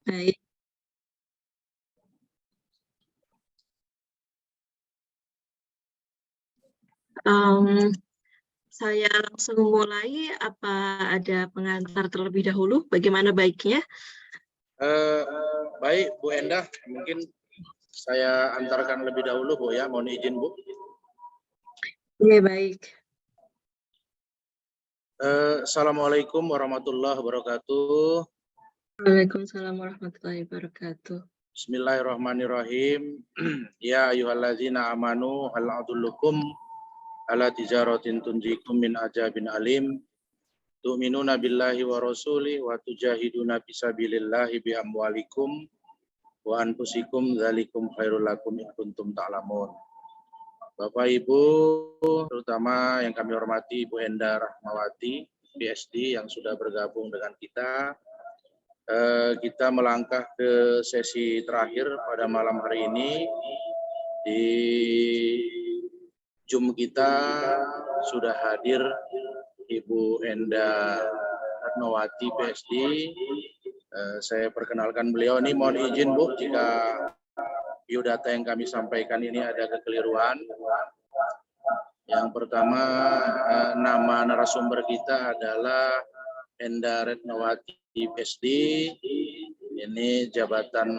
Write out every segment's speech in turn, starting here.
Baik. Saya langsung mulai, apa ada pengantar terlebih dahulu? Bagaimana baiknya? Baik, Bu Endah, mungkin saya antarkan lebih dahulu, Bu ya. Mohon izin, Bu. Iya, baik. Assalamualaikum warahmatullahi wabarakatuh. Waalaikumsalam warahmatullahi wabarakatuh. Bismillahirrahmanirrahim. Ya ayyuhallazina amanu hal adullukum ala tijaratin tunjikum min ajabin alim. Tu'minuna billahi wa rasuli wa tujahiduna fisabilillahi bi amwalikum wa anfusikum dzalikum khairul lakum in kuntum ta'lamun. Bapak Ibu, terutama yang kami hormati Ibu Endah Rahmawati, PhD yang sudah bergabung dengan kita. Kita melangkah ke sesi terakhir pada malam hari ini. Di Zoom kita sudah hadir Ibu Endah Rahmawati, PhD. Saya perkenalkan beliau. Ini mohon izin, Bu, jika biodata yang kami sampaikan ini ada kekeliruan. Yang pertama, nama narasumber kita adalah Endah Rahmawati, PhD. Ini jabatan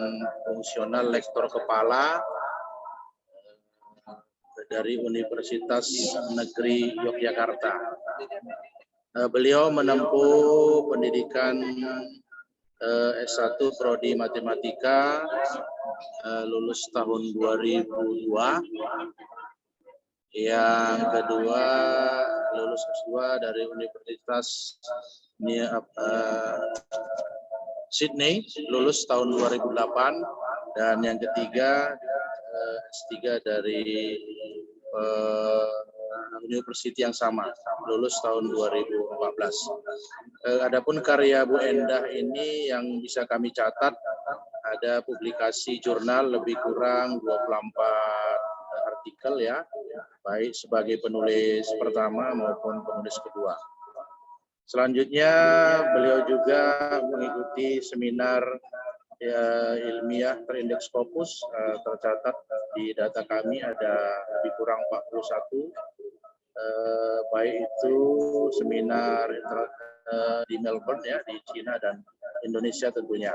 fungsional lektor kepala dari Universitas Negeri Yogyakarta. Beliau menempuh pendidikan S1 Prodi Matematika, lulus tahun 2002. Yang kedua, lulus S2 dari Universitas Sydney, lulus tahun 2008. Dan yang ketiga, S3 dari university yang sama, lulus tahun 2014. Adapun karya Bu Endah ini yang bisa kami catat, ada publikasi jurnal lebih kurang 24 artikel ya, baik sebagai penulis pertama maupun penulis kedua. Selanjutnya beliau juga mengikuti seminar ilmiah terindeks Scopus, tercatat di data kami ada lebih kurang 41, baik itu seminar di Melbourne ya, di China dan Indonesia tentunya.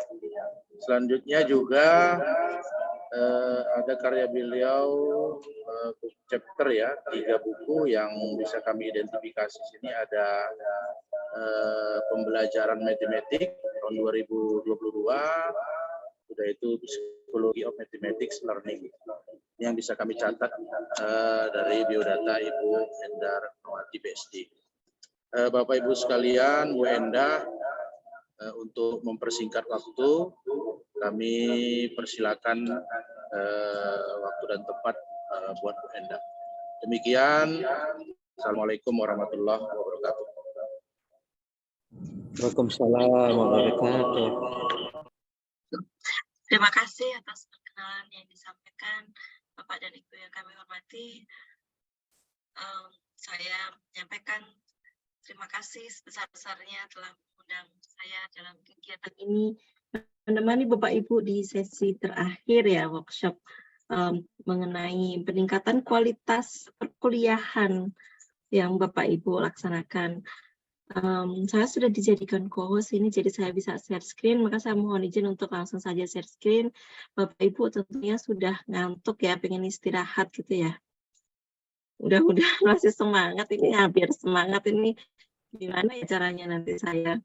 Selanjutnya juga ada karya beliau chapter ya, 3 buku yang bisa kami identifikasi sini. Ada pembelajaran matematik tahun 2022, sudah itu Psychology of Mathematics Learning yang bisa kami catat dari biodata Ibu Endah Rahmawati, PhD. Bapak Ibu sekalian, Bu Endah, untuk mempersingkat waktu, kami persilakan waktu dan tempat buat Bu Endah. Demikian, Assalamualaikum warahmatullahi wabarakatuh. Waalaikumsalam warahmatullahi wabarakatuh. Terima kasih atas perkenalan yang disampaikan Bapak dan Ibu yang kami hormati. Saya menyampaikan terima kasih sebesar-besarnya telah mengundang saya dalam kegiatan ini, menemani Bapak Ibu di sesi terakhir ya, workshop mengenai peningkatan kualitas perkuliahan yang Bapak Ibu laksanakan. Saya sudah dijadikan co-host ini, jadi saya bisa share screen, maka saya mohon izin untuk langsung saja share screen. Bapak Ibu tentunya sudah ngantuk ya, pengen istirahat gitu ya. Udah masih semangat, ini hampir semangat ini. Gimana ya caranya nanti saya?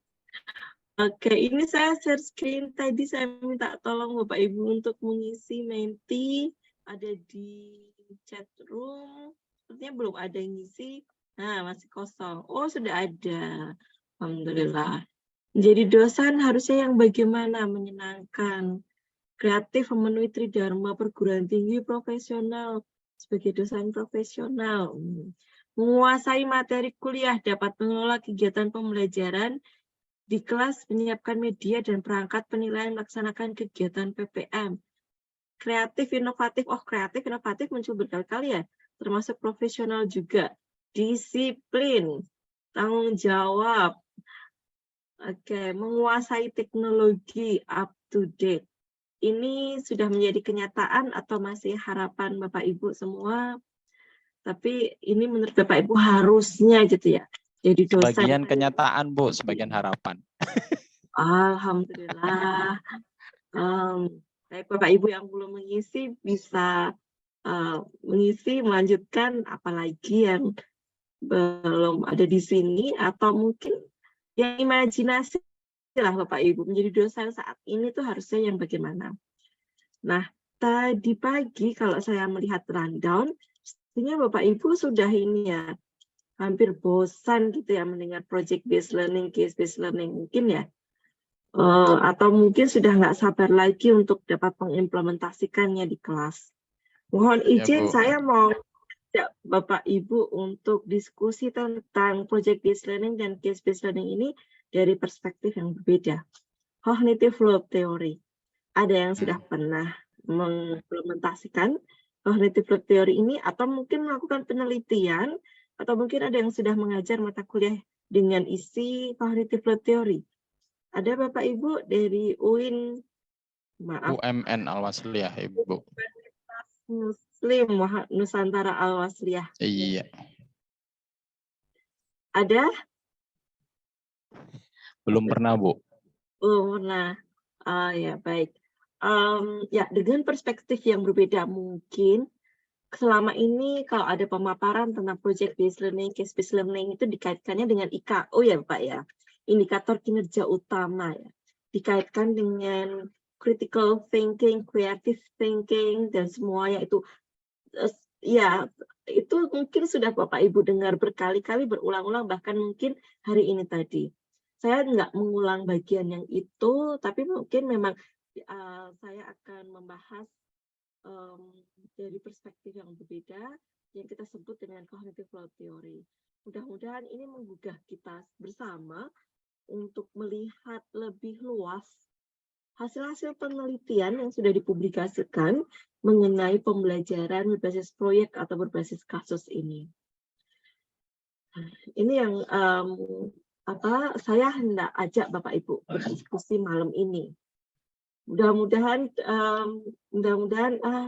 Oke, ini saya share screen. Tadi saya minta tolong Bapak Ibu untuk mengisi Menti, ada di chat room. Sepertinya belum ada yang ngisi. Nah, masih kosong. Oh, sudah ada. Alhamdulillah. Jadi dosen harusnya yang bagaimana? Menyenangkan, kreatif, memenuhi tridharma perguruan tinggi profesional sebagai dosen profesional. Menguasai materi kuliah, dapat mengelola kegiatan pembelajaran di kelas, menyiapkan media dan perangkat penilaian, melaksanakan kegiatan PPM. Kreatif, inovatif. Oh, kreatif, inovatif muncul berkali-kali ya. Termasuk profesional juga. Disiplin, tanggung jawab. Oke, menguasai teknologi, to date. Ini sudah menjadi kenyataan atau masih harapan Bapak Ibu semua? Tapi ini menurut Bapak Ibu harusnya gitu ya. Jadi dosen. Sebagian kenyataan, Bu, sebagian harapan. Alhamdulillah. Baik, Bapak Ibu yang belum mengisi bisa mengisi, melanjutkan, apalagi yang belum ada di sini, atau mungkin yang imajinasi lah Bapak Ibu menjadi dosen saat ini tuh harusnya yang bagaimana. Nah, tadi pagi kalau saya melihat rundown, sebenarnya Bapak Ibu sudah ini ya, hampir bosan gitu ya mendengar project based learning, case based learning mungkin ya. Atau mungkin sudah nggak sabar lagi untuk dapat mengimplementasikannya di kelas. Mohon izin, Bu. saya mau ajak Bapak Ibu untuk diskusi tentang project based learning dan case based learning ini dari perspektif yang berbeda. Cognitive loop theory. Ada yang sudah pernah mengimplementasikan cognitive loop theory ini, atau mungkin melakukan penelitian, atau mungkin ada yang sudah mengajar mata kuliah dengan isi cognitive loop theory. Ada Bapak Ibu dari UIN, maaf, UMN Al-Wasliyah, Ibu. Muslim Nusantara Al-Wasliyah. Iya. Ada? Belum pernah, Bu. Nah, ya baik. Ya, dengan perspektif yang berbeda mungkin selama ini kalau ada pemaparan tentang project based learning, case based learning itu dikaitkannya dengan IKO ya Pak ya, indikator kinerja utama ya, dikaitkan dengan critical thinking, creative thinking dan semuanya itu ya itu mungkin sudah Bapak Ibu dengar berkali-kali berulang-ulang bahkan mungkin hari ini tadi. Saya nggak mengulang bagian yang itu, tapi mungkin memang saya akan membahas dari perspektif yang berbeda yang kita sebut dengan cognitive load theory. Mudah-mudahan ini menggugah kita bersama untuk melihat lebih luas hasil-hasil penelitian yang sudah dipublikasikan mengenai pembelajaran berbasis proyek atau berbasis kasus ini. Ini yang saya hendak ajak Bapak Ibu berdiskusi malam ini. Mudah-mudahan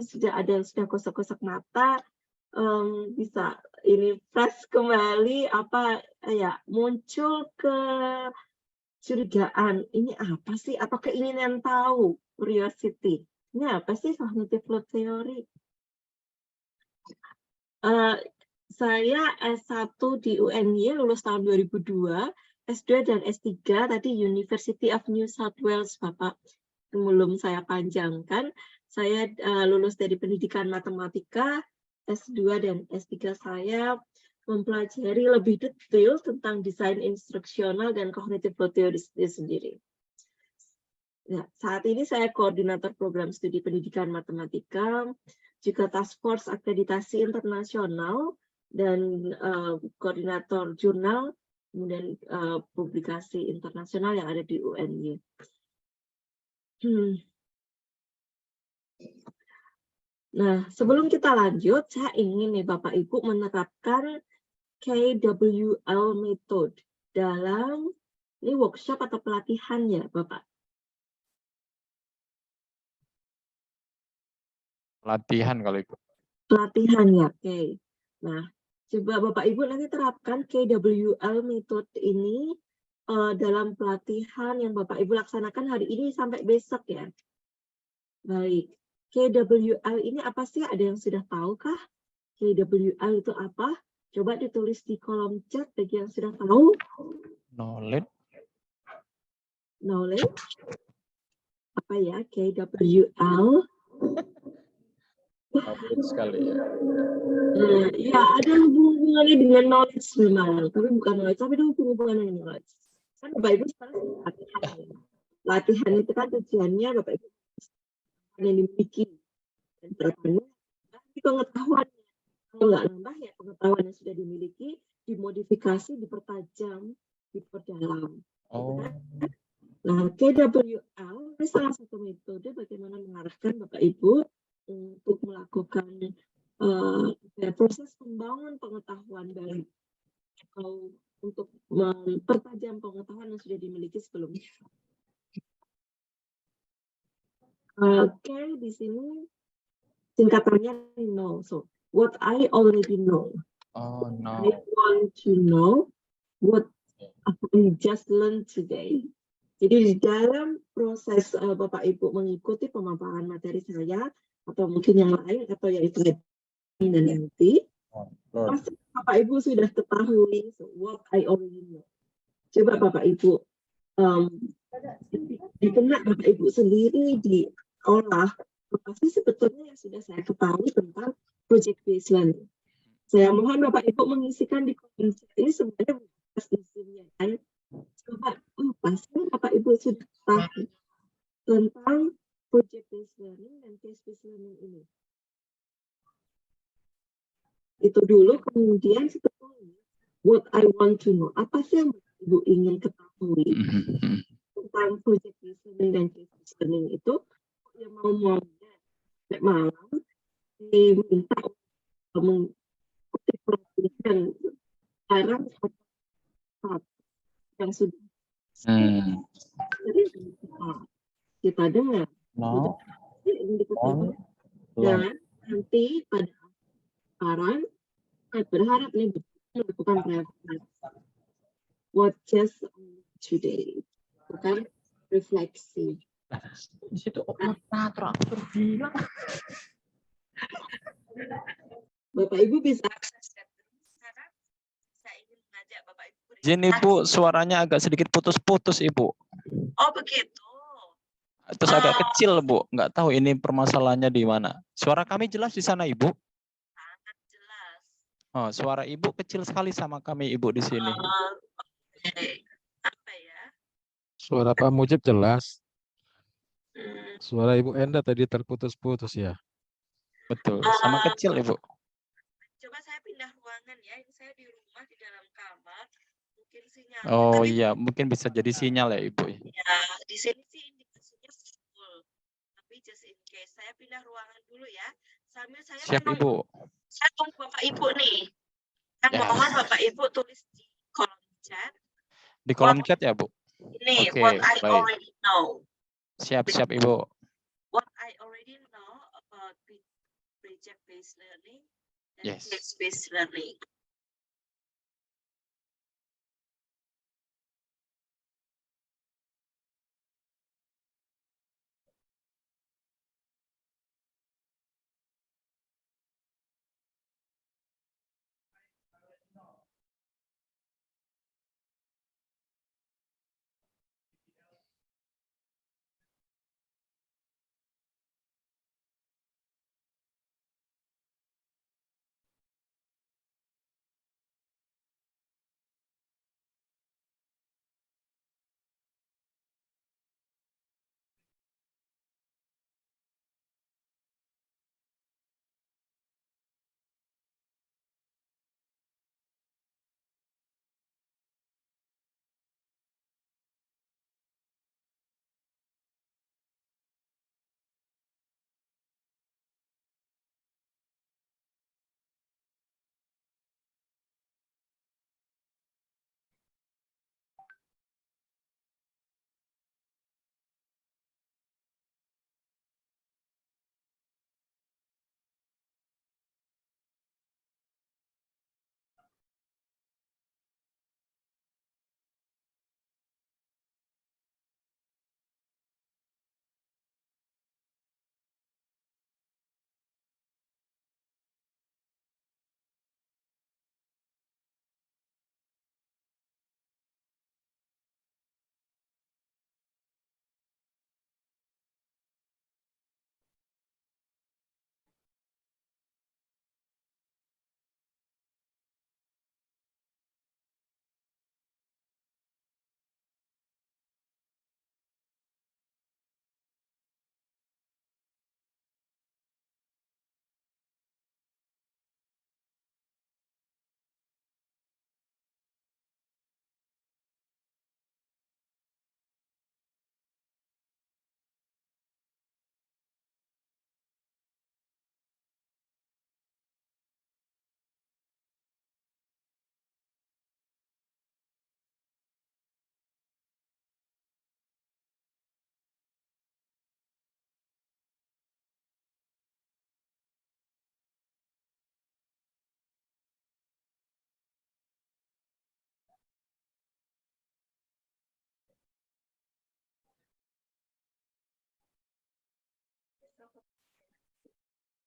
sudah ada yang sudah gosok-gosok mata, bisa ini fresh kembali muncul kecurigaan, ini apa sih, atau keinginan tahu, curiosity, ini apa sih cognitive load theory? Saya S1 di UNY lulus tahun 2002, S2 dan S3 tadi University of New South Wales, Bapak. Belum saya panjangkan, saya lulus dari pendidikan matematika, S2 dan S3 saya mempelajari lebih detail tentang desain instruksional dan cognitive load theory sendiri. Nah, saat ini saya koordinator program studi pendidikan matematika, juga task force akreditasi internasional, dan koordinator jurnal, kemudian publikasi internasional yang ada di UNY. Nah, sebelum kita lanjut, saya ingin nih Bapak Ibu menerapkan KWL method dalam ini workshop atau pelatihan ya, Bapak? Pelatihan kalau Ibu. Pelatihan ya, oke. Nah, coba Bapak Ibu nanti terapkan KWL method ini dalam pelatihan yang Bapak Ibu laksanakan hari ini sampai besok ya. Baik, KWL ini apa sih? Ada yang sudah tahu kah? KWL itu apa? Coba ditulis di kolom chat bagi yang sudah tahu. Knowledge. Knowledge. Apa ya KWL? Knowledge sekali ya. Ya, ada hubungannya dengan knowledge memang, tapi bukan knowledge, tapi ada hubungannya dengan knowledge. Kan Bapak Ibu sekarang latihan. Latihan itu kan tujuannya Bapak Ibu yang dimiliki dan terapkannya pengetahuan. Kalau nggak nambah ya pengetahuan yang sudah dimiliki dimodifikasi, dipertajam, diperdalam. Oh. Nah, KWL ini salah satu metode bagaimana mengarahkan Bapak Ibu untuk melakukan proses membangun pengetahuan baru atau untuk mempertajam pengetahuan yang sudah dimiliki sebelumnya. Oke, di sini singkatannya know. So, what I already know. Oh, I no. want to know what I just learned today. Jadi di dalam proses Bapak Ibu mengikuti pemaparan materi saya atau mungkin yang lain atau yaitu ini dan nanti, pasti Bapak Ibu sudah ketahui so what I already know. Coba Bapak Ibu di benak Bapak Ibu sendiri diolah apa sih sebetulnya yang sudah saya ketahui tentang project based learning. Saya mohon Bapak Ibu mengisikan di kolom chat ini sebenarnya di Zoom-nya kan. Coba apa sih Bapak Ibu sudah tahu tentang project based learning dan case based learning ini. Itu dulu, kemudian sebetulnya what I want to know. Apa sih yang Bapak Ibu ingin ketahui tentang project based learning dan case based learning itu? Yang mau-maunya sampai malam diminta mengikuti pelatihan sekarang yang sudah jadi kita dengar No. ini diketahui On. dan nanti pada sekarang saya berharap nih melakukan refleksi what just today bukan refleksi. Di situ teratur bilang. Bapak Ibu bisa akses chat room sekarang. Saya ingin mengajak Bapak Ibu Izin Ibu, suaranya agak sedikit putus-putus Ibu. Oh begitu. Terus agak kecil Bu, nggak tahu ini permasalahannya di mana. Suara kami jelas di sana Ibu? Sangat jelas. Oh, suara Ibu kecil sekali sama kami Ibu di sini. Oke. Apa ya? Suara Pak Mujib jelas. Hmm. Suara Ibu Enda tadi terputus-putus ya. Betul, sama kecil Ibu. Coba saya pindah ruangan ya. Ini saya di rumah di dalam kamar. Mungkin sinyal. Oh iya, mungkin bisa jadi sinyal ya Ibu. Ya, di sini sih indikasinya full. Tapi just in case saya pindah ruangan dulu ya. Sambil saya Siap menunggu. Ibu. Saya tunggu Bapak Ibu nih. Kan Ya. mohon Bapak Ibu tulis di kolom chat. Di kolom chat ya Bu? Ini Oke, what I baik. already know. Siap Ibu. What I already know about project based learning and Yes. case based learning.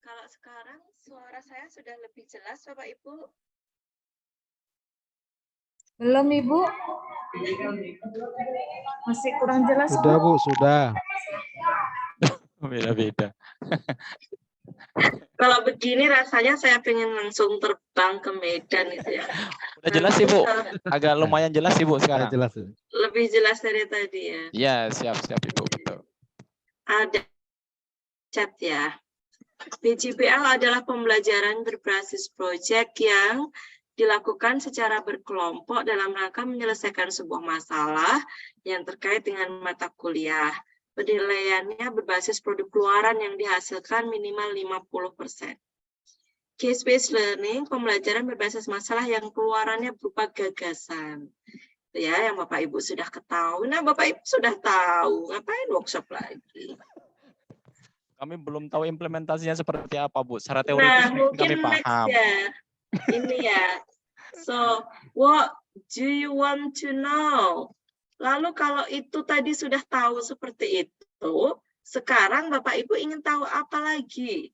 Kalau sekarang suara saya sudah lebih jelas, Bapak Ibu. Belum, Ibu. Masih kurang jelas, Bu. Sudah, Bu, sudah. Beda-beda. Kalau begini rasanya saya pengen langsung terbang ke Medan itu ya. Udah jelas sih, Bu. Nah, Agak lumayan jelas sih, Bu, sekarang. Jelas. lebih jelas dari tadi ya. Iya, siap-siap, Ibu. Betul. Ada chat ya. PJBL adalah pembelajaran berbasis proyek yang dilakukan secara berkelompok dalam rangka menyelesaikan sebuah masalah yang terkait dengan mata kuliah. Penilaiannya berbasis produk keluaran yang dihasilkan minimal 50%. Case-based learning, pembelajaran berbasis masalah yang keluarannya berupa gagasan. Itu ya, yang Bapak Ibu sudah ketahui. Nah, Bapak Ibu sudah tahu, ngapain workshop lagi? Kami belum tahu implementasinya seperti apa, Bu. Secara Nah, teoritis mungkin kami next paham. ya. Ini ya. So, what do you want to know? Lalu kalau itu tadi sudah tahu seperti itu, sekarang Bapak Ibu ingin tahu apa lagi?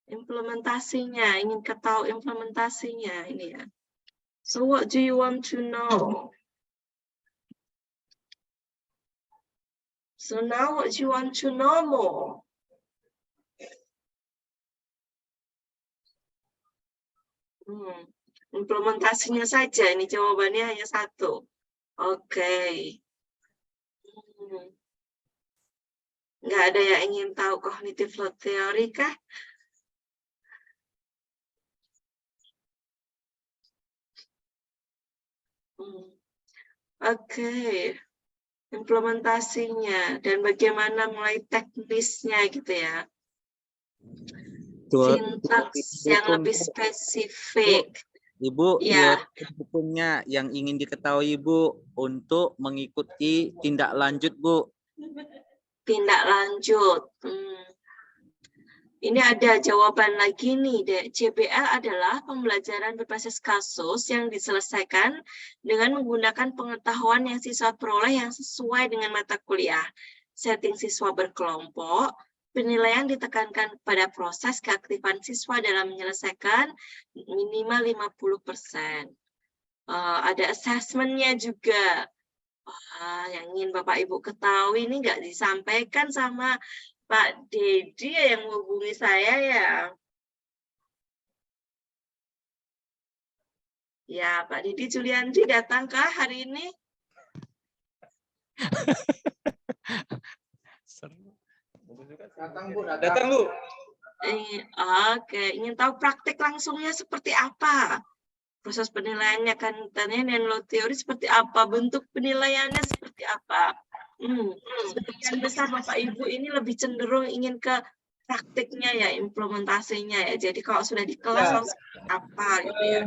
Implementasinya, ingin ketahui implementasinya ini ya. So, what do you want to know? So now what do you want to know more? Implementasinya saja, ini jawabannya hanya satu. Oke. Nggak ada yang ingin tahu cognitive load theory kah? Oke. Implementasinya dan bagaimana mulai teknisnya gitu ya. Sintaks yang lebih spesifik. Ibu, Ya. hukumnya yang ingin diketahui Ibu untuk mengikuti tindak lanjut, Bu. Tindak lanjut. Ini ada jawaban lagi nih, CBL adalah pembelajaran berbasis kasus yang diselesaikan dengan menggunakan pengetahuan yang siswa peroleh yang sesuai dengan mata kuliah. Setting siswa berkelompok, penilaian ditekankan pada proses keaktifan siswa dalam menyelesaikan minimal 50%. Ada assessment-nya juga. Yang ingin Bapak Ibu ketahui ini nggak disampaikan sama Pak Dedi yang menghubungi saya ya. Ya, Pak Dedi Juliandri datangkah hari ini? Datang, Bu. Datang, Bu. Oke, ingin tahu praktik langsungnya seperti apa? Proses penilaiannya kan dan load teori seperti apa? Bentuk penilaiannya seperti apa? Sebagian besar Bapak Ibu ini lebih cenderung ingin ke praktiknya ya, implementasinya ya. Jadi kalau sudah di kelas harus apa gitu ya.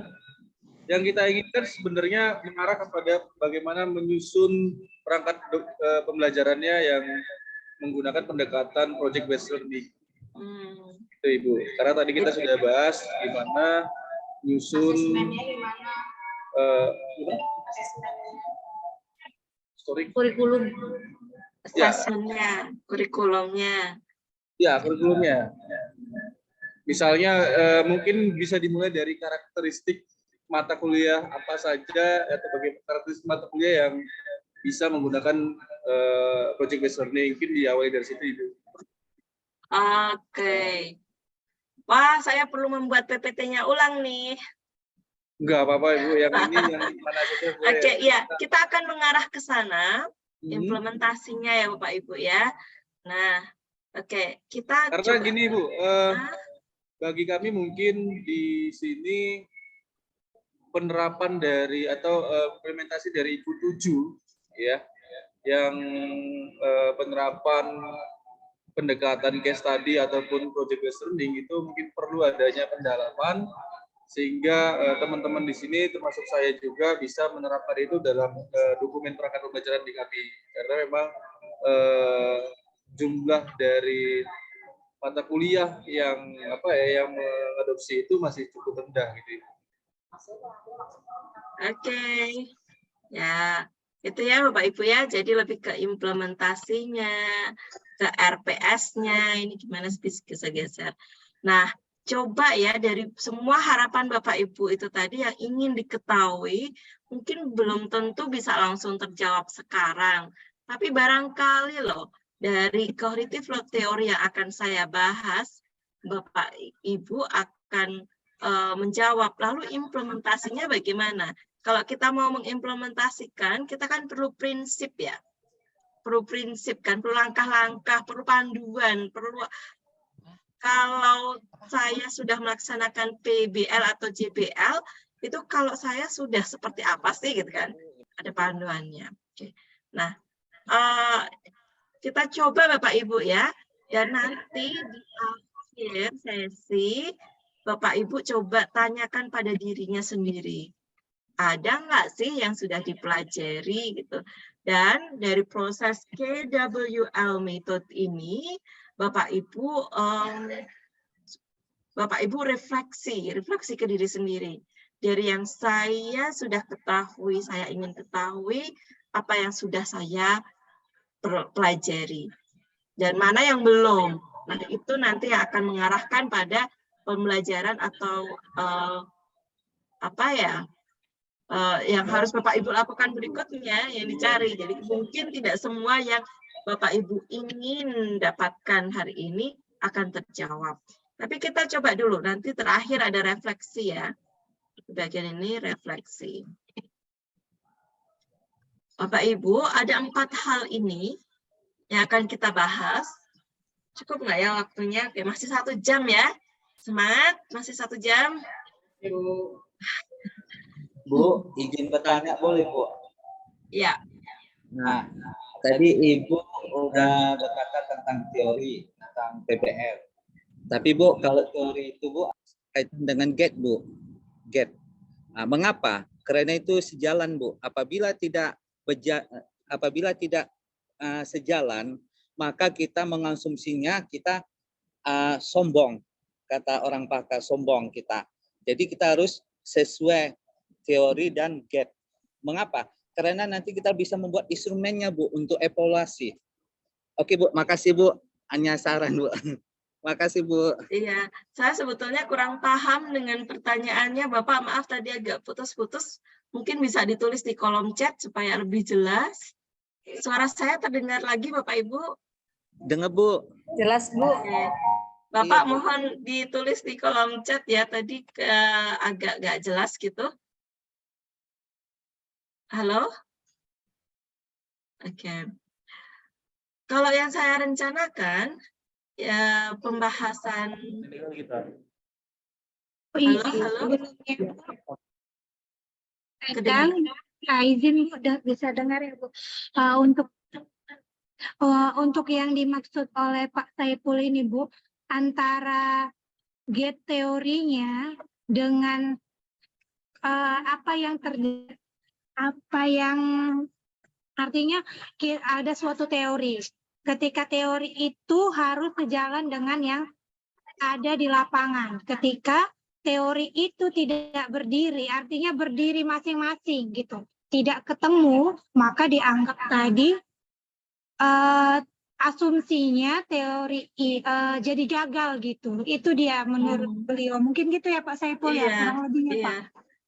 Yang kita inginkan sebenarnya mengarah kepada bagaimana menyusun perangkat pembelajarannya yang menggunakan pendekatan project based learning. Itu Ibu. Karena tadi kita sudah bahas gimana nyusun kurikulum, assessment-nya, kurikulumnya. Ya, kurikulumnya. Misalnya mungkin bisa dimulai dari karakteristik mata kuliah apa saja atau bagaimana karakteristik mata kuliah yang bisa menggunakan project based learning, mungkin diawali dari situ Ibu. Oke. Wah, saya perlu membuat PPT-nya ulang nih. Enggak apa-apa Ibu, yang ini yang mana saja. Oke, ya, kita akan mengarah ke sana, implementasinya ya Bapak Ibu ya. Nah, oke, kita karena coba. gini Bu, bagi kami mungkin di sini penerapan dari atau implementasi dari Ibu 7 ya, yang penerapan pendekatan case study ataupun project based learning itu mungkin perlu adanya pendalaman sehingga teman-teman di sini termasuk saya juga bisa menerapkan itu dalam dokumen perangkat pembelajaran di kami, karena memang jumlah dari mata kuliah yang yang mengadopsi itu masih cukup rendah gitu. Oke. Ya, Itu ya Bapak Ibu ya, jadi lebih ke implementasinya, ke RPS-nya, ini gimana bisa geser. Nah, coba ya dari semua harapan Bapak Ibu itu tadi yang ingin diketahui, mungkin belum tentu bisa langsung terjawab sekarang. Tapi barangkali loh, dari cognitive load theory yang akan saya bahas, Bapak Ibu akan menjawab, lalu implementasinya bagaimana? Kalau kita mau mengimplementasikan, kita kan perlu prinsip ya. Perlu prinsip kan, perlu langkah-langkah, perlu panduan, perlu. Kalau saya sudah melaksanakan PBL atau JBL, itu kalau saya sudah seperti apa sih gitu kan? Ada panduannya. Oke. Nah, kita coba Bapak Ibu ya. Dan nanti di akhir sesi, Bapak Ibu coba tanyakan pada dirinya sendiri. Ada nggak sih yang sudah dipelajari gitu. Dan dari proses KWL method ini, Bapak Ibu refleksi ke diri sendiri. Dari yang saya sudah ketahui, saya ingin ketahui apa yang sudah saya pelajari. Dan mana yang belum. Nah, itu nanti akan mengarahkan pada pembelajaran atau yang harus Bapak Ibu lakukan berikutnya yang dicari. Jadi mungkin tidak semua yang Bapak Ibu ingin dapatkan hari ini akan terjawab. Tapi kita coba dulu, nanti terakhir ada refleksi ya. Bagian ini refleksi. Bapak Ibu, ada 4 hal ini yang akan kita bahas. Cukup nggak ya waktunya? Oke, masih 1 jam ya. Semangat, masih 1 jam. Bu, izin bertanya boleh, Bu? Ya. Nah, tadi Ibu udah berkata tentang teori, tentang PBL. Tapi Bu, kalau teori itu Bu, kaitan dengan GET, Bu. GET. Nah, mengapa? Karena itu sejalan, Bu. Apabila tidak sejalan, maka kita mengonsumsinya, kita sombong. Kata orang pakar, sombong kita. Jadi kita harus sesuai teori dan GET. Mengapa? Karena nanti kita bisa membuat instrumennya, Bu, untuk evaluasi. Oke, Bu. Makasih, Bu. Hanya saran, Bu. Makasih, Bu. Iya, saya sebetulnya kurang paham dengan pertanyaannya. Bapak, maaf tadi agak putus-putus. Mungkin bisa ditulis di kolom chat supaya lebih jelas. Suara saya terdengar lagi, Bapak Ibu? Dengar, Bu. Jelas, Bu. Oke. Bapak Iya, Bu. mohon ditulis di kolom chat ya. Tadi agak nggak jelas gitu. Halo? Oke. Kalau yang saya rencanakan, ya pembahasan. Halo? Kadang izin udah bisa dengar ya Bu. Untuk yang dimaksud oleh Pak Saiful ini Bu, antara GET teorinya dengan artinya ada suatu teori. Ketika teori itu harus sejalan dengan yang ada di lapangan. Ketika teori itu tidak berdiri, artinya berdiri masing-masing gitu. Tidak ketemu, maka dianggap tadi asumsinya teori jadi gagal gitu. Itu dia menurut beliau. Mungkin gitu ya Pak Saiful ya, kurang lebihnya Pak.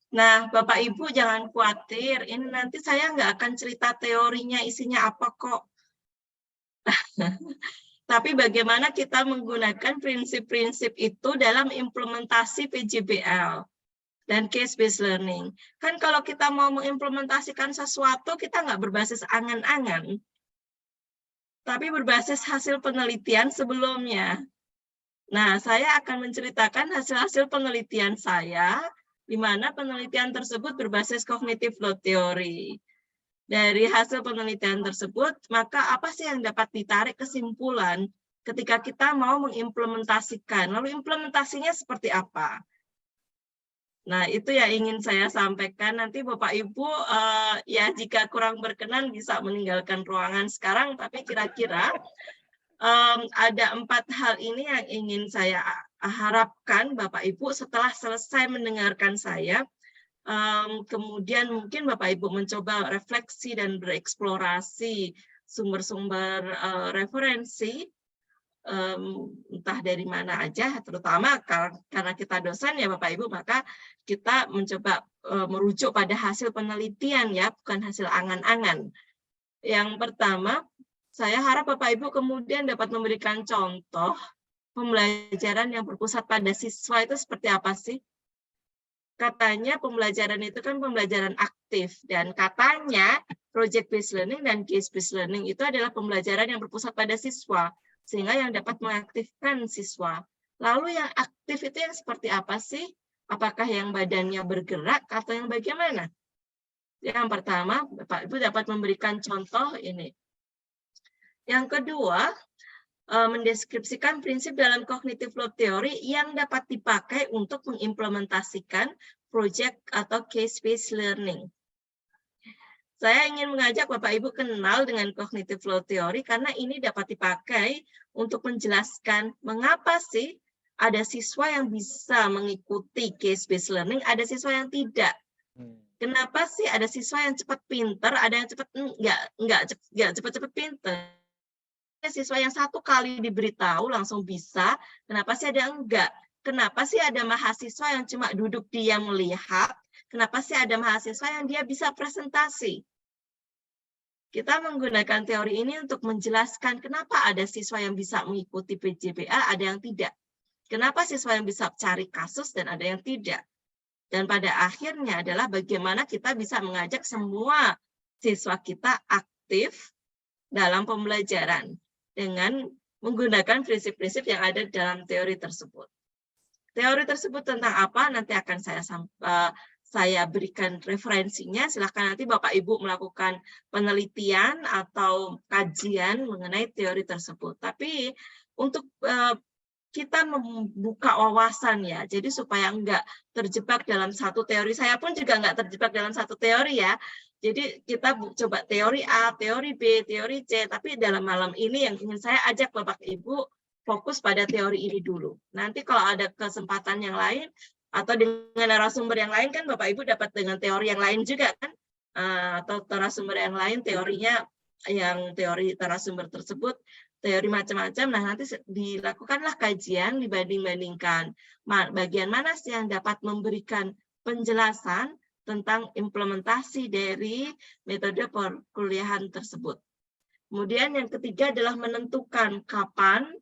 Nah, Bapak Ibu jangan khawatir. Ini nanti saya nggak akan cerita teorinya isinya apa kok. Tapi bagaimana kita menggunakan prinsip-prinsip itu dalam implementasi PJBL dan case-based learning. Kan kalau kita mau mengimplementasikan sesuatu, kita nggak berbasis angan-angan, tapi berbasis hasil penelitian sebelumnya. Nah, saya akan menceritakan hasil-hasil penelitian saya, di mana penelitian tersebut berbasis cognitive load theory. Dari hasil penelitian tersebut, maka apa sih yang dapat ditarik kesimpulan ketika kita mau mengimplementasikan? Lalu implementasinya seperti apa? Nah, itu yang ingin saya sampaikan. Nanti Bapak Ibu, ya jika kurang berkenan bisa meninggalkan ruangan sekarang, tapi kira-kira ada 4 hal ini yang ingin saya harapkan Bapak Ibu setelah selesai mendengarkan saya, Kemudian mungkin Bapak Ibu mencoba refleksi dan bereksplorasi sumber-sumber referensi, entah dari mana aja, terutama karena kita dosen ya Bapak Ibu, maka kita mencoba merujuk pada hasil penelitian ya, bukan hasil angan-angan. Yang pertama, saya harap Bapak Ibu kemudian dapat memberikan contoh pembelajaran yang berpusat pada siswa itu seperti apa sih? Katanya pembelajaran itu kan pembelajaran aktif, dan katanya project based learning dan case based learning itu adalah pembelajaran yang berpusat pada siswa, sehingga yang dapat mengaktifkan siswa. Lalu yang aktif itu yang seperti apa sih? Apakah yang badannya bergerak atau yang bagaimana? Yang pertama, Bapak Ibu dapat memberikan contoh ini. Yang kedua, mendeskripsikan prinsip dalam cognitive load theory yang dapat dipakai untuk mengimplementasikan project atau case-based learning. Saya ingin mengajak Bapak Ibu kenal dengan cognitive load theory karena ini dapat dipakai untuk menjelaskan mengapa sih ada siswa yang bisa mengikuti case-based learning, ada siswa yang tidak. Kenapa sih ada siswa yang cepat pinter, ada yang cepat nggak cepat-cepat pinter. Siswa yang satu kali diberitahu langsung bisa, kenapa sih ada enggak? Kenapa sih ada mahasiswa yang cuma duduk diam melihat? Kenapa sih ada mahasiswa yang dia bisa presentasi? Kita menggunakan teori ini untuk menjelaskan kenapa ada siswa yang bisa mengikuti PJBA, ada yang tidak. Kenapa siswa yang bisa cari kasus dan ada yang tidak. Dan pada akhirnya adalah bagaimana kita bisa mengajak semua siswa kita aktif dalam pembelajaran dengan menggunakan prinsip-prinsip yang ada dalam teori tersebut. Teori tersebut tentang apa nanti akan saya berikan referensinya. Silakan nanti Bapak Ibu melakukan penelitian atau kajian mengenai teori tersebut. Tapi untuk kita membuka wawasan ya, jadi supaya enggak terjebak dalam satu teori. Saya pun juga enggak terjebak dalam satu teori ya. Jadi kita coba teori A, teori B, teori C, tapi dalam malam ini yang ingin saya ajak Bapak Ibu fokus pada teori ini dulu. Nanti kalau ada kesempatan yang lain atau dengan narasumber yang lain kan Bapak Ibu dapat dengan teori yang lain juga kan, atau narasumber yang lain teorinya yang teori narasumber tersebut teori macam-macam. Nah nanti dilakukanlah kajian, dibanding-bandingkan bagian mana sih yang dapat memberikan penjelasan tentang implementasi dari metode perkuliahan tersebut. Kemudian yang ketiga adalah menentukan kapan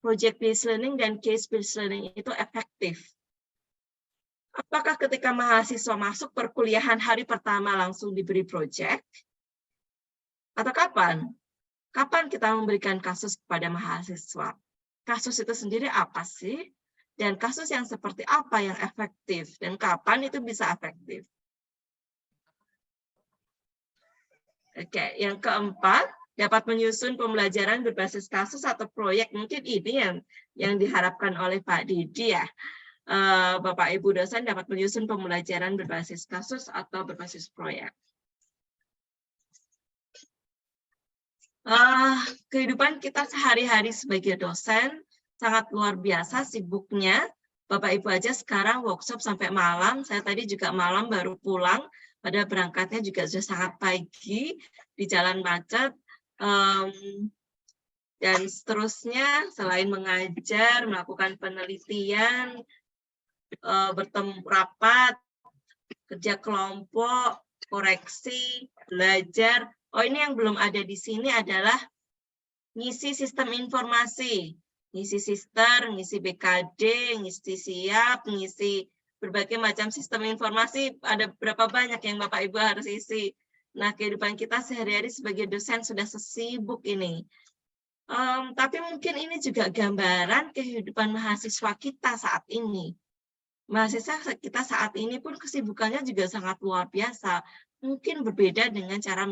project based learning dan case based learning itu efektif. Apakah ketika mahasiswa masuk perkuliahan hari pertama langsung diberi project? Atau kapan? Kapan kita memberikan kasus kepada mahasiswa? Kasus itu sendiri apa sih? Dan kasus yang seperti apa yang efektif? Dan kapan itu bisa efektif? Oke, yang keempat, dapat menyusun pembelajaran berbasis kasus atau proyek. Mungkin ini yang diharapkan oleh Pak Didi ya. Bapak Ibu dosen dapat menyusun pembelajaran berbasis kasus atau berbasis proyek. Kehidupan kita sehari-hari sebagai dosen sangat luar biasa sibuknya. Bapak Ibu aja sekarang workshop sampai malam. Saya tadi juga malam baru pulang. Pada berangkatnya juga sudah sangat pagi di jalan macet. Dan seterusnya selain mengajar, melakukan penelitian, bertemu rapat, kerja kelompok, koreksi, belajar. Oh ini yang belum ada di sini adalah ngisi sistem informasi, ngisi sister, ngisi BKD, ngisi siap, ngisi berbagai macam sistem informasi. Ada berapa banyak yang Bapak Ibu harus isi. Nah kehidupan kita sehari-hari sebagai dosen sudah sesibuk ini. Tapi mungkin ini juga gambaran kehidupan mahasiswa kita saat ini. Mahasiswa kita saat ini pun kesibukannya juga sangat luar biasa. Mungkin berbeda dengan cara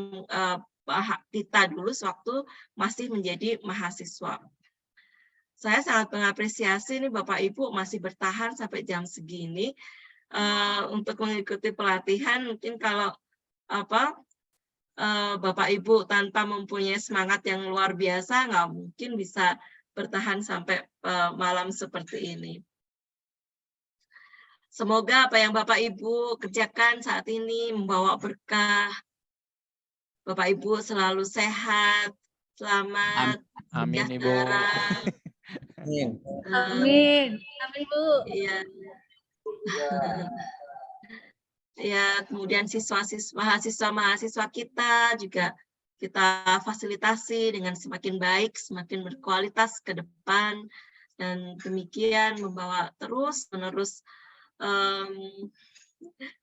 kita dulu sewaktu masih menjadi mahasiswa. Saya sangat mengapresiasi nih Bapak Ibu masih bertahan sampai jam segini untuk mengikuti pelatihan. Mungkin kalau Bapak Ibu tanpa mempunyai semangat yang luar biasa nggak mungkin bisa bertahan sampai malam seperti ini. Semoga apa yang Bapak Ibu kerjakan saat ini membawa berkah. Bapak Ibu selalu sehat, selamat, Amin Ibu. sejahtera. Amin. Amin. Amin, Bu. Iya. Ya, kemudian mahasiswa kita juga kita fasilitasi dengan semakin baik, semakin berkualitas ke depan, dan demikian membawa terus-menerus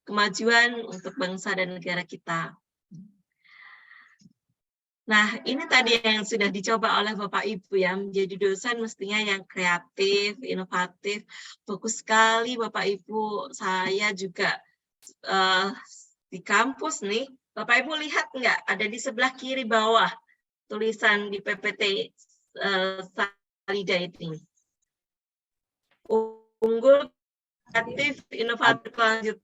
kemajuan untuk bangsa dan negara kita. Nah, ini tadi yang sudah dicoba oleh Bapak Ibu ya, menjadi dosen mestinya yang kreatif, inovatif. Bagus sekali Bapak Ibu. Saya juga di kampus nih, Bapak Ibu lihat nggak? Ada di sebelah kiri bawah tulisan di PPT Salida ini. Unggul, kreatif, inovatif, lanjut.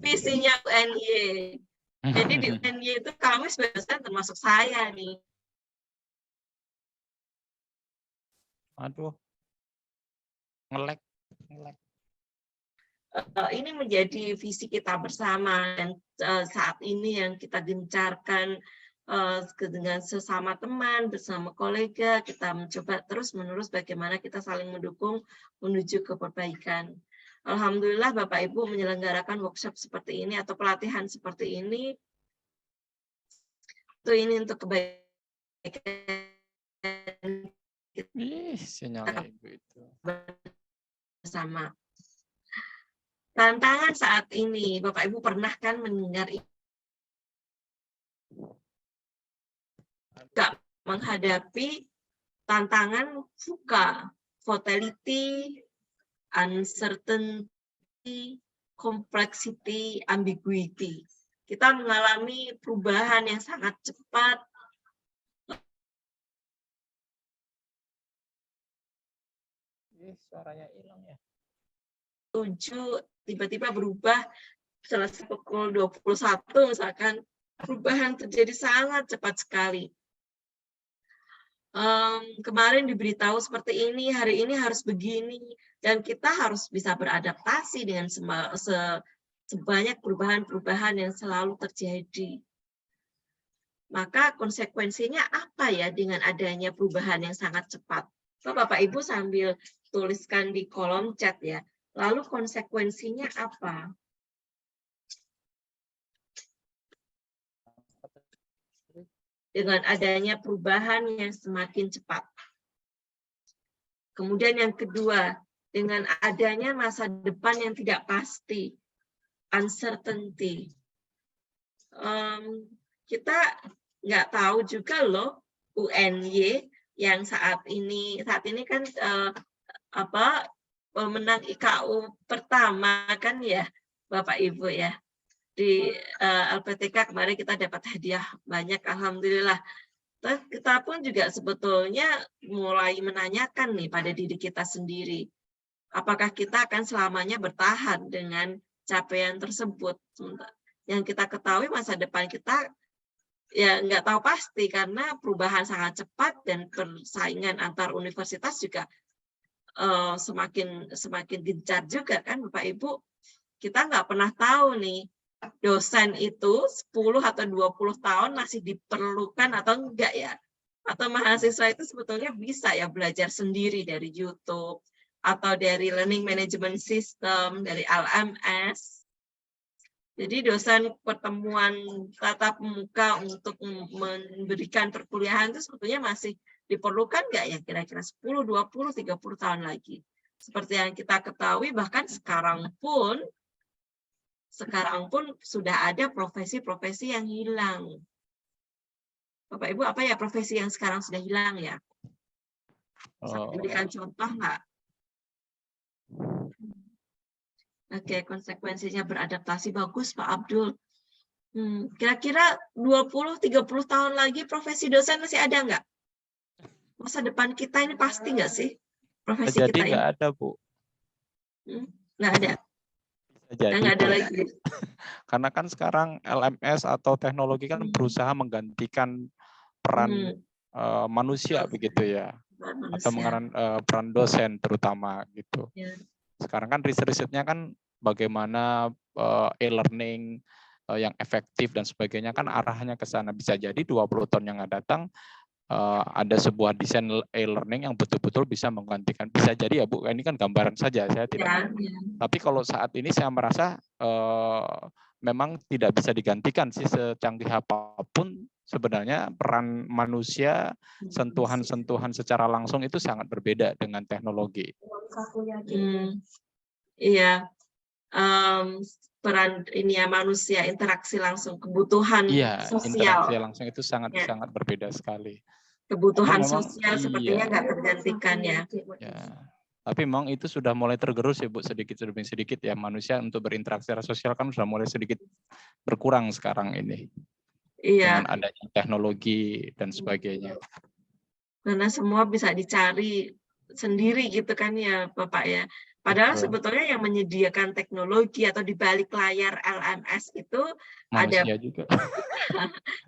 Visinya UNY. Jadi di UNY itu kami sebagai dosen termasuk saya nih. Aduh. Ngelek. Ini menjadi visi kita bersama, dan saat ini yang kita gencarkan dengan sesama teman, bersama kolega, kita mencoba terus-menerus bagaimana kita saling mendukung menuju ke perbaikan. Alhamdulillah Bapak Ibu menyelenggarakan workshop seperti ini atau pelatihan seperti ini. Ini untuk kebaikan Sinyalnya Ibu itu. bersama. Tantangan saat ini, Bapak Ibu pernah kan mendengar juga menghadapi tantangan VUCA, volatility, uncertainty, complexity, ambiguity. Kita mengalami perubahan yang sangat cepat. Suaranya hilang ya. 7 tiba-tiba berubah selesai pukul 21 misalkan, perubahan terjadi sangat cepat sekali. Kemarin diberitahu seperti ini, hari ini harus begini, dan kita harus bisa beradaptasi dengan sebanyak perubahan-perubahan yang selalu terjadi. Maka konsekuensinya apa ya dengan adanya perubahan yang sangat cepat? Bapak Ibu sambil tuliskan di kolom chat ya. Lalu konsekuensinya apa? Dengan adanya perubahan yang semakin cepat. Kemudian yang kedua, dengan adanya masa depan yang tidak pasti, uncertainty. Kita nggak tahu juga loh UNY yang saat ini kan pemenang IKU pertama kan ya Bapak Ibu ya. Di LPTK kemarin kita dapat hadiah banyak, alhamdulillah. Kita pun juga sebetulnya mulai menanyakan nih pada diri kita sendiri, apakah kita akan selamanya bertahan dengan capaian tersebut. Yang kita ketahui masa depan kita ya nggak tahu pasti karena perubahan sangat cepat dan persaingan antar universitas juga semakin gencar juga kan Bapak Ibu. Kita nggak pernah tahu nih dosen itu 10 atau 20 tahun masih diperlukan atau enggak ya. Atau mahasiswa itu sebetulnya bisa ya belajar sendiri dari YouTube atau dari Learning Management System, dari LMS. Jadi dosen pertemuan tatap muka untuk memberikan perkuliahan itu sebetulnya masih diperlukan nggak ya kira-kira 10, 20, 30 tahun lagi. Seperti yang kita ketahui bahkan sekarang pun sudah ada profesi-profesi yang hilang. Bapak Ibu, apa ya profesi yang sekarang sudah hilang ya? Bisa berikan contoh nggak? Oke, konsekuensinya beradaptasi, bagus Pak Abdul. Kira-kira 20-30 tahun lagi profesi dosen masih ada nggak? Masa depan kita ini pasti nggak sih? Profesi Jadi kita ini? nggak ada, Bu. Nggak ada. Jadi Nggak ada lagi. karena kan sekarang LMS atau teknologi kan berusaha menggantikan peran manusia begitu ya, atau peran dosen terutama gitu. Ya. Sekarang kan riset-risetnya kan bagaimana e-learning yang efektif dan sebagainya kan arahnya ke sana. Bisa jadi 20 tahun yang akan datang ada sebuah desain e-learning yang betul-betul bisa menggantikan. Bisa jadi ya Bu, ini kan gambaran saja, saya tidak. Tapi kalau saat ini saya merasa memang tidak bisa digantikan sih, secanggih apapun sebenarnya peran manusia, sentuhan-sentuhan secara langsung itu sangat berbeda dengan teknologi. Iya, peran ini ya manusia, interaksi langsung, kebutuhan sosial. Interaksi langsung itu sangat berbeda sekali. Kebutuhan memang, sosial sepertinya nggak tergantikan ya. Tapi memang itu sudah mulai tergerus ya Bu, sedikit demi sedikit ya, manusia untuk berinteraksi secara sosial kan sudah mulai sedikit berkurang sekarang ini. Iya. Dengan adanya teknologi dan sebagainya. Karena semua bisa dicari sendiri gitu kan ya Bapak ya. Padahal sebetulnya yang menyediakan teknologi atau di balik layar LMS itu manusia ada juga.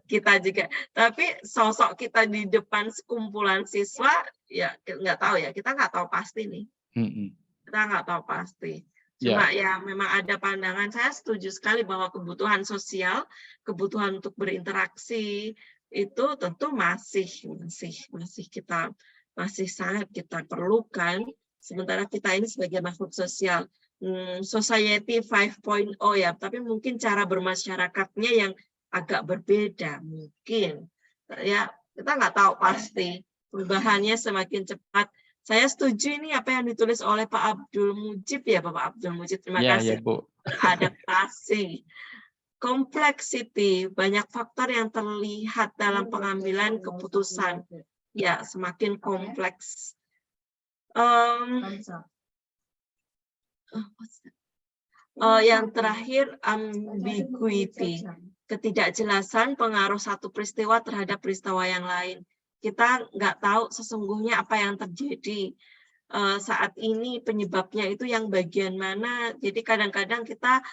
kita juga. Tapi sosok kita di depan sekumpulan siswa ya nggak tahu ya. Kita nggak tahu pasti nih. Kita nggak tahu pasti. Cuma ya memang ada pandangan, saya setuju sekali bahwa kebutuhan sosial, kebutuhan untuk berinteraksi itu tentu masih sangat kita perlukan. Sementara kita ini sebagai makhluk sosial, society 5.0 ya, tapi mungkin cara bermasyarakatnya yang agak berbeda mungkin. Ya kita nggak tahu pasti, perubahannya semakin cepat. Saya setuju ini apa yang ditulis oleh Pak Abdul Mujib ya, Bapak Abdul Mujib, terima kasih. Bu. Adaptasi, complexity, banyak faktor yang terlihat dalam pengambilan keputusan. Ya, semakin kompleks. Yang terakhir, ambiguity, ketidakjelasan pengaruh satu peristiwa terhadap peristiwa yang lain. Kita nggak tahu sesungguhnya apa yang terjadi saat ini, penyebabnya itu yang bagian mana. Jadi kadang-kadang kita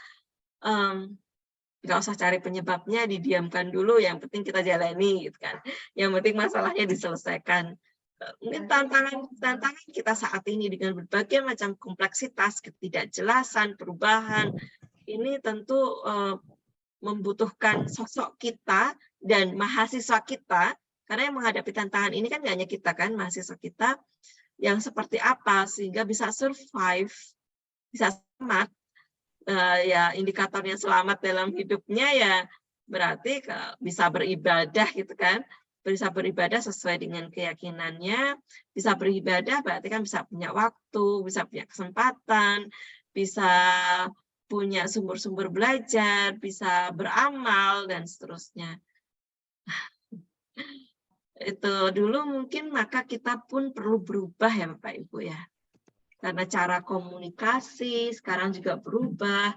nggak usah cari penyebabnya, didiamkan dulu, yang penting kita jalani gitu kan. Yang penting masalahnya diselesaikan. Mungkin tantangan kita saat ini dengan berbagai macam kompleksitas, ketidakjelasan, perubahan, ini tentu membutuhkan sosok kita dan mahasiswa kita, karena yang menghadapi tantangan ini kan nggak hanya kita kan, mahasiswa kita yang seperti apa sehingga bisa survive, bisa selamat. Ya indikatornya selamat dalam hidupnya ya berarti bisa beribadah gitu kan, bisa beribadah sesuai dengan keyakinannya, bisa beribadah berarti kan bisa punya waktu, bisa punya kesempatan, bisa punya sumber-sumber belajar, bisa beramal dan seterusnya. Itu dulu mungkin, maka kita pun perlu berubah ya Bapak Ibu ya. Karena cara komunikasi sekarang juga berubah.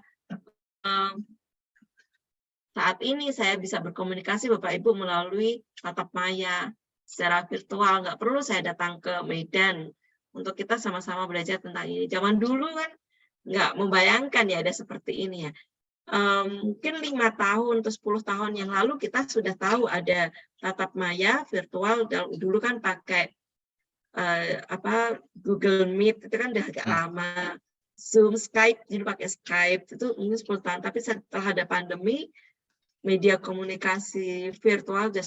Saat ini saya bisa berkomunikasi Bapak Ibu melalui tatap maya secara virtual. Nggak perlu saya datang ke Medan untuk kita sama-sama belajar tentang ini. Zaman dulu kan nggak membayangkan ya ada seperti ini ya. Mungkin 5 tahun atau 10 tahun yang lalu kita sudah tahu ada tatap maya virtual. Dulu kan pakai Google Meet itu kan udah agak lama, Zoom, Skype, jadi pakai Skype itu mungkin 10 tahun. Tapi setelah ada pandemi, media komunikasi virtual sudah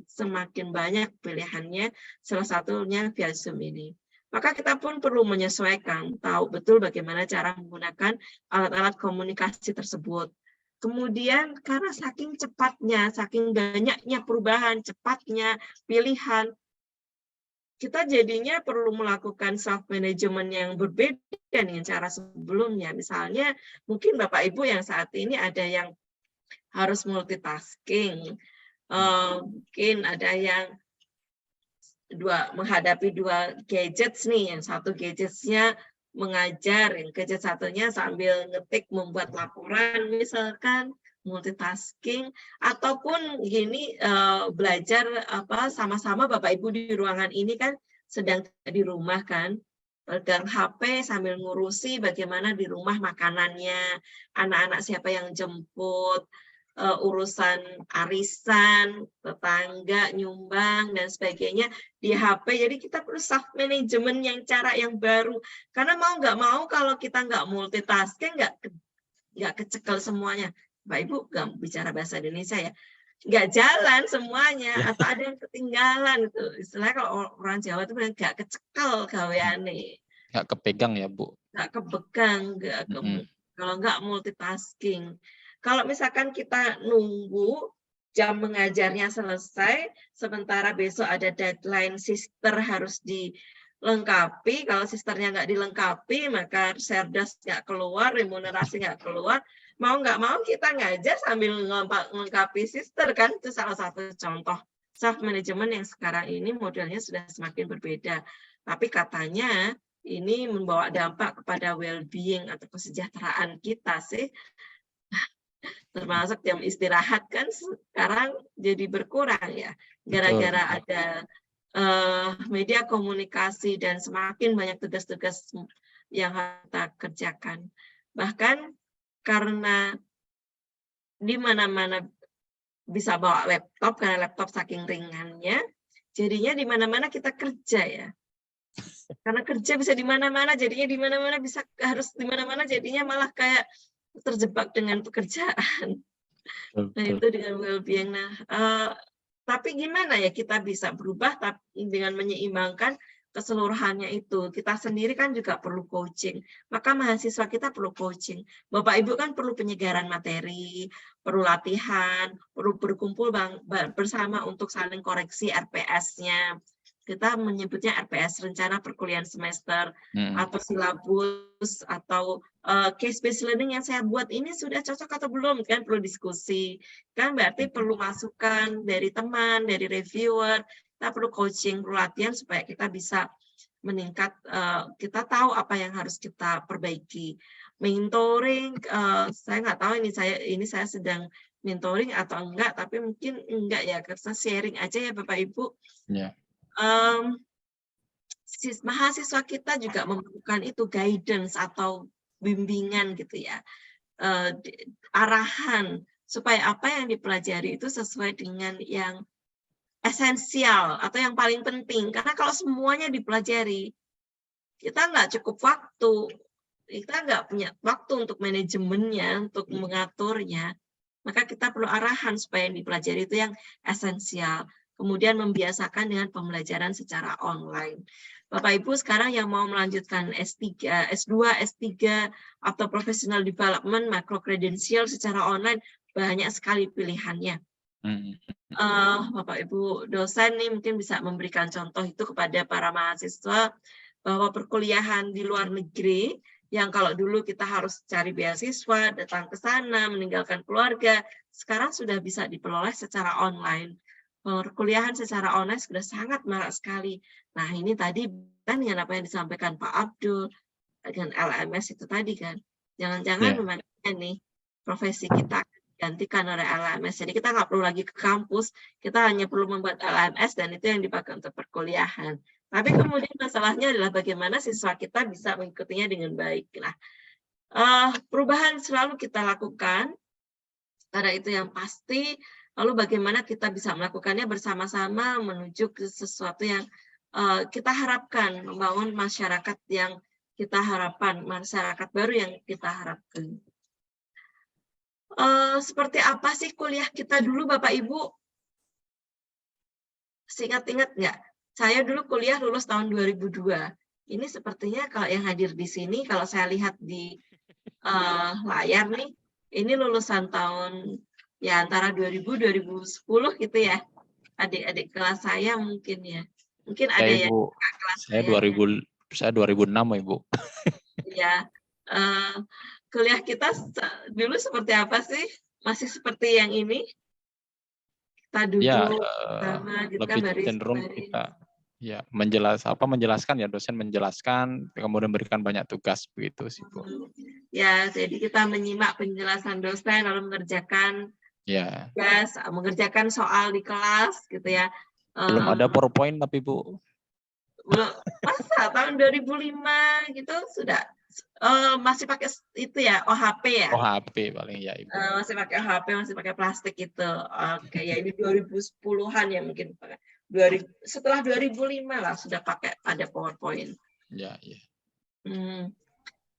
semakin banyak pilihannya. Salah satunya via Zoom ini. Maka kita pun perlu menyesuaikan, tahu betul bagaimana cara menggunakan alat-alat komunikasi tersebut. Kemudian karena saking cepatnya, saking banyaknya perubahan, cepatnya pilihan, kita jadinya perlu melakukan self-management yang berbeda dengan cara sebelumnya. Misalnya, mungkin Bapak Ibu yang saat ini ada yang harus multitasking, mungkin ada yang menghadapi 2 gadgets nih, yang satu gadgetnya mengajar, yang gadget satunya sambil ngetik membuat laporan misalkan, multitasking, ataupun gini belajar sama-sama Bapak Ibu di ruangan ini kan sedang di rumah kan, pegang HP sambil ngurusi bagaimana di rumah makanannya, anak-anak siapa yang jemput, urusan arisan, tetangga, nyumbang, dan sebagainya di HP. Jadi kita perlu self management yang cara yang baru. Karena mau nggak mau kalau kita nggak multitasking, nggak kecekel semuanya. Pak Ibu nggak bicara bahasa Indonesia ya, nggak jalan semuanya, atau ada yang ketinggalan gitu. Istilahnya kalau orang Jawa itu nggak kecekel gaweane. Nggak kepegang ya, Bu? Nggak kepegang, kalau nggak multitasking. Kalau misalkan kita nunggu jam mengajarnya selesai, sementara besok ada deadline sister harus dilengkapi, kalau sisternya nggak dilengkapi, maka serdas nggak keluar, remunerasi nggak keluar, mau nggak mau kita ngajar sambil melengkapi sister, kan? Itu salah satu contoh self-management yang sekarang ini modelnya sudah semakin berbeda. Tapi katanya ini membawa dampak kepada well-being atau kesejahteraan kita sih. Termasuk jam istirahat kan sekarang jadi berkurang ya, gara-gara ada media komunikasi dan semakin banyak tugas-tugas yang harus kita kerjakan. Bahkan karena di mana-mana bisa bawa laptop, karena laptop saking ringannya, jadinya di mana-mana kita kerja ya. Karena kerja bisa di mana-mana, jadinya di mana-mana bisa harus di mana-mana, jadinya malah kayak terjebak dengan pekerjaan. Nah, itu dengan well-being. Nah, tapi gimana ya kita bisa berubah tapi dengan menyeimbangkan keseluruhannya itu. Kita sendiri kan juga perlu coaching. Maka mahasiswa kita perlu coaching. Bapak Ibu kan perlu penyegaran materi, perlu latihan, perlu berkumpul bersama untuk saling koreksi RPS-nya. Kita menyebutnya RPS, rencana perkuliahan semester, atau silabus, atau case based learning yang saya buat ini sudah cocok atau belum, kan perlu diskusi, kan berarti perlu masukan dari teman, dari reviewer, kita perlu coaching, perlu latihan supaya kita bisa meningkat, kita tahu apa yang harus kita perbaiki. Mentoring, saya nggak tahu ini saya sedang mentoring atau enggak, tapi mungkin enggak ya, karena sharing aja ya Bapak Ibu. Yeah. Mahasiswa kita juga memerlukan itu guidance atau bimbingan gitu ya, arahan supaya apa yang dipelajari itu sesuai dengan yang esensial atau yang paling penting. Karena kalau semuanya dipelajari, kita nggak cukup waktu, kita nggak punya waktu untuk manajemennya, untuk mengaturnya, maka kita perlu arahan supaya yang dipelajari itu yang esensial. Kemudian membiasakan dengan pembelajaran secara online. Bapak Ibu sekarang yang mau melanjutkan S3, S2, S3, atau professional development, macro credential secara online, banyak sekali pilihannya. Bapak Ibu dosen nih mungkin bisa memberikan contoh itu kepada para mahasiswa, bahwa perkuliahan di luar negeri, yang kalau dulu kita harus cari beasiswa, datang ke sana, meninggalkan keluarga, sekarang sudah bisa diperoleh secara online. Perkuliahan secara online sudah sangat marak sekali. Nah, ini tadi kan dengan apa yang disampaikan Pak Abdul, dengan LMS itu tadi kan. Jangan-jangan memangnya nih, profesi kita digantikan oleh LMS. Jadi kita nggak perlu lagi ke kampus, kita hanya perlu membuat LMS dan itu yang dipakai untuk perkuliahan. Tapi kemudian masalahnya adalah bagaimana siswa kita bisa mengikutinya dengan baik. Nah, perubahan selalu kita lakukan, karena itu yang pasti. Lalu bagaimana kita bisa melakukannya bersama-sama menuju ke sesuatu yang kita harapkan, membangun masyarakat yang kita harapkan, masyarakat baru yang kita harapkan. Seperti apa sih kuliah kita dulu Bapak Ibu? Ingat nggak? Saya dulu kuliah lulus tahun 2002. Ini sepertinya kalau yang hadir di sini, kalau saya lihat di layar nih, ini lulusan tahun ya antara 2000-2010 gitu ya. Adik-adik kelas saya mungkin ya. Mungkin ada yang kelas saya 2006 Ibu. Ya. Kuliah kita dulu seperti apa sih? Masih seperti yang ini? Kita duduk Ya, sama gitu kan, lebih cenderung kita ya menjelaskan ya, dosen menjelaskan, kemudian berikan banyak tugas begitu sih Bu. Ya, jadi kita menyimak penjelasan dosen lalu mengerjakan tugas, mengerjakan soal di kelas gitu ya. Belum ada PowerPoint tapi Bu. belum masa tahun 2005 gitu sudah masih pakai itu ya OHP ya. OHP paling ya Ibu. Masih pakai OHP, masih pakai plastik itu. Oke, ya ini 2010-an ya mungkin. Setelah 2005 lah sudah pakai ada PowerPoint. Ya, ya.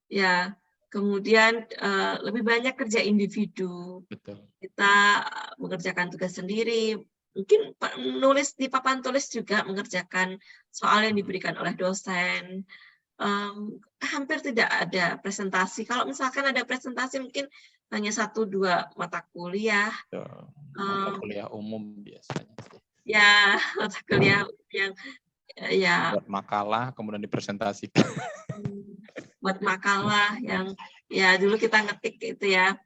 Ya, kemudian lebih banyak kerja individu. Betul. Kita mengerjakan tugas sendiri. Mungkin nulis di papan tulis juga mengerjakan soal yang diberikan oleh dosen. Hampir tidak ada presentasi. Kalau misalkan ada presentasi mungkin hanya 1-2 mata kuliah. Mata kuliah umum biasanya sih. Ya, mata kuliah yang ya buat makalah kemudian dipresentasikan. Buat makalah yang ya dulu kita ngetik itu ya.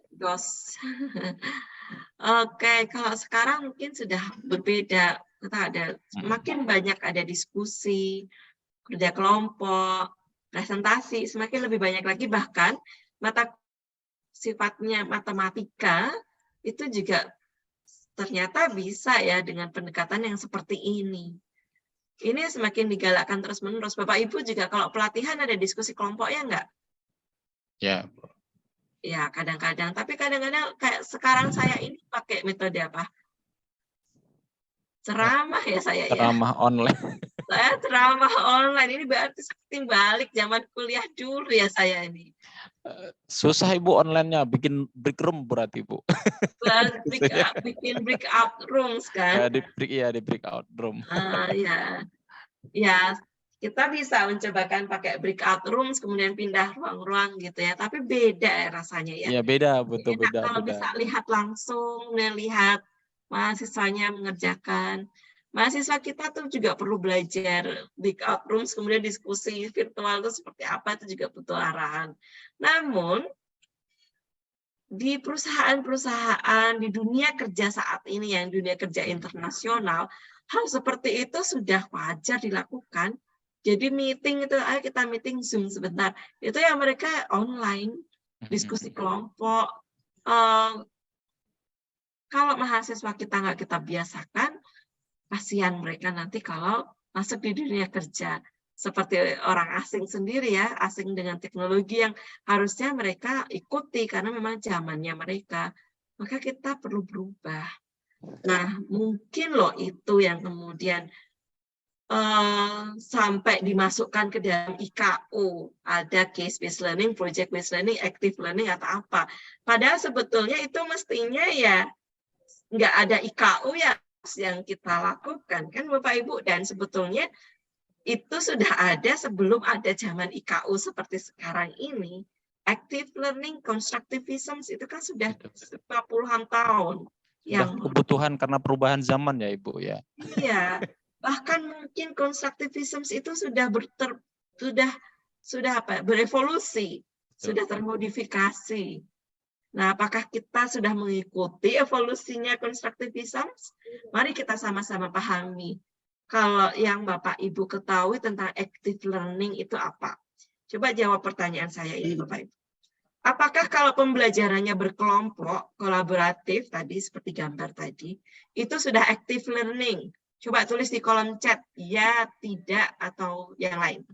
DOS. Oke, kalau sekarang mungkin sudah berbeda. Kita ada semakin banyak ada diskusi, kerja kelompok, presentasi, semakin lebih banyak lagi, bahkan sifatnya matematika itu juga ternyata bisa ya dengan pendekatan yang seperti ini. Ini semakin digalakkan terus-menerus. Bapak Ibu juga kalau pelatihan ada diskusi kelompok ya enggak? Ya. Ya, kadang-kadang. Tapi kadang-kadang kayak sekarang saya ini pakai metode apa? Ceramah ya saya ya. Ceramah online. Saya ceramah online. Ini berarti seperti balik zaman kuliah dulu ya saya ini. Susah Ibu online-nya, bikin break room berarti Ibu. Bikin breakout rooms kan? Ya, di breakout room. Ya, kita bisa mencobakan pakai breakout rooms, kemudian pindah ruang-ruang gitu ya. Tapi beda ya rasanya ya. Iya beda, betul beda. Kalau bisa lihat langsung, melihat mahasiswanya mengerjakan. Mahasiswa kita tuh juga perlu belajar breakout rooms, kemudian diskusi virtual itu seperti apa, itu juga butuh arahan. Namun, di perusahaan-perusahaan, di dunia kerja saat ini, yang dunia kerja internasional, hal seperti itu sudah wajar dilakukan. Jadi meeting itu, ayo kita meeting Zoom sebentar. Itu yang mereka online, diskusi kelompok. Kalau mahasiswa kita nggak kita biasakan, kasihan mereka nanti kalau masuk di dunia kerja. Seperti orang asing sendiri ya, asing dengan teknologi yang harusnya mereka ikuti karena memang zamannya mereka. Maka kita perlu berubah. Nah, mungkin loh itu yang kemudian sampai dimasukkan ke dalam IKU. Ada case-based learning, project-based learning, active learning, atau apa. Padahal sebetulnya itu mestinya ya nggak ada IKU ya yang kita lakukan kan Bapak Ibu, dan sebetulnya itu sudah ada sebelum ada zaman IKU seperti sekarang ini. Active learning, constructivism itu kan sudah puluhan tahun. Yang kebutuhan karena perubahan zaman ya Ibu ya. Iya, bahkan mungkin constructivism itu sudah berevolusi, sudah termodifikasi. Nah, apakah kita sudah mengikuti evolusinya constructivism? Mari kita sama-sama pahami. Kalau yang Bapak Ibu ketahui tentang active learning itu apa? Coba jawab pertanyaan saya ini Bapak Ibu. Apakah kalau pembelajarannya berkelompok, kolaboratif tadi seperti gambar tadi, itu sudah active learning? Coba tulis di kolom chat, ya, tidak, atau yang lain.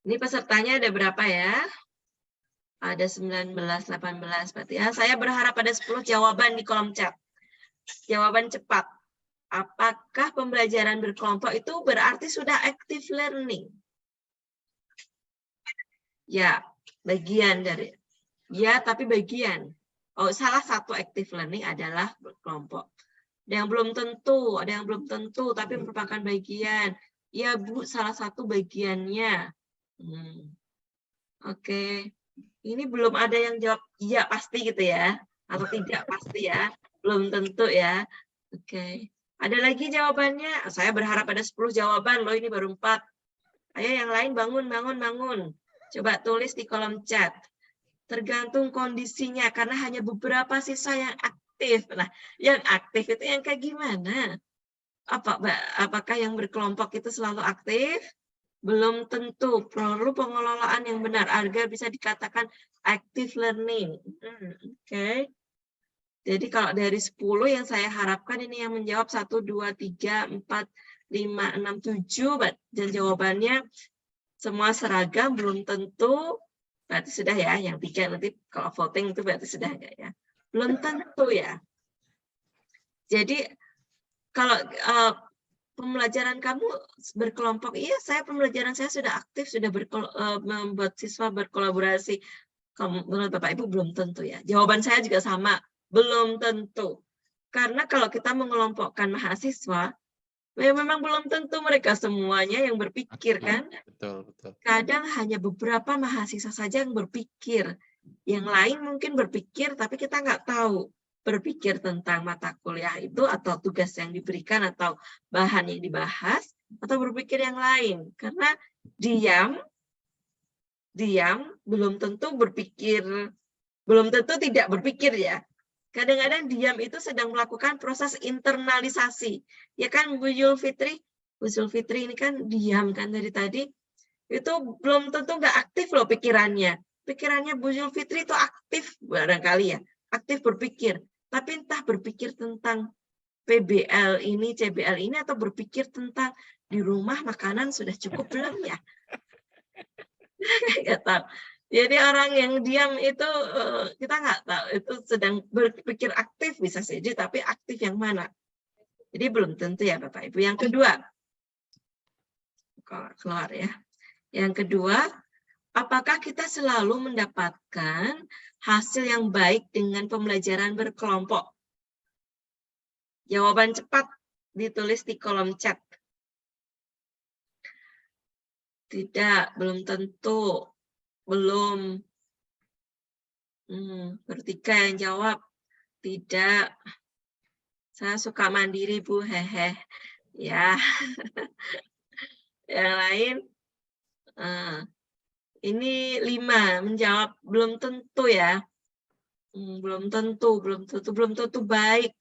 Ini pesertanya ada berapa ya? Ada 19, 18, berarti ya. Saya berharap ada 10 jawaban di kolom chat. Jawaban cepat. Apakah pembelajaran berkelompok itu berarti sudah active learning? Ya, bagian dari. Ya, tapi bagian. Oh, salah satu active learning adalah berkelompok. Ada yang belum tentu, tapi merupakan bagian. Ya, Bu, salah satu bagiannya. Oke. Ini belum ada yang jawab iya pasti gitu ya, atau tidak pasti ya, belum tentu ya. Oke. Ada lagi jawabannya? Saya berharap ada 10 jawaban loh, ini baru 4. Ayo yang lain bangun. Coba tulis di kolom chat. Tergantung kondisinya, karena hanya beberapa siswa yang aktif. Nah, yang aktif itu yang kayak gimana? Apakah yang berkelompok itu selalu aktif? Belum tentu, perlu pengelolaan yang benar agar bisa dikatakan active learning. Oke. Jadi kalau dari 10 yang saya harapkan ini yang menjawab 1, 2, 3, 4, 5, 6, 7, dan jawabannya semua seragam belum tentu, berarti sudah ya, yang 3 nanti kalau voting itu berarti sudah enggak ya? Belum tentu ya. Jadi kalau pembelajaran kamu berkelompok, iya pembelajaran saya sudah aktif, sudah membuat siswa berkolaborasi. Menurut Bapak Ibu belum tentu ya. Jawaban saya juga sama, belum tentu. Karena kalau kita mengelompokkan mahasiswa, memang belum tentu mereka semuanya yang berpikir kan. Betul, betul. Kadang hanya beberapa mahasiswa saja yang berpikir. Yang lain mungkin berpikir, tapi kita nggak tahu berpikir tentang mata kuliah itu atau tugas yang diberikan atau bahan yang dibahas atau berpikir yang lain. Karena diam belum tentu berpikir, belum tentu tidak berpikir ya. Kadang-kadang diam itu sedang melakukan proses internalisasi. Ya kan Bu Zulfitri? Bu Zulfitri ini kan diam kan dari tadi. Itu belum tentu nggak aktif loh pikirannya. Pikirannya Bu Zulfitri itu aktif barangkali ya. Aktif berpikir. Tapi entah berpikir tentang PBL ini, CBL ini, atau berpikir tentang di rumah makanan sudah cukup belum ya? Nggak tahu. Jadi orang yang diam itu kita nggak tahu itu sedang berpikir aktif bisa saja, tapi aktif yang mana? Jadi belum tentu ya Bapak Ibu. Yang kedua, keluar ya. Yang kedua, apakah kita selalu mendapatkan hasil yang baik dengan pembelajaran berkelompok? Jawaban cepat ditulis di kolom chat. Tidak, belum tentu. Belum. Bertiga yang jawab. Tidak. Saya suka mandiri, Bu. Hehe. Ya. Yang lain. Ini 5 menjawab belum tentu ya. Belum tentu baik.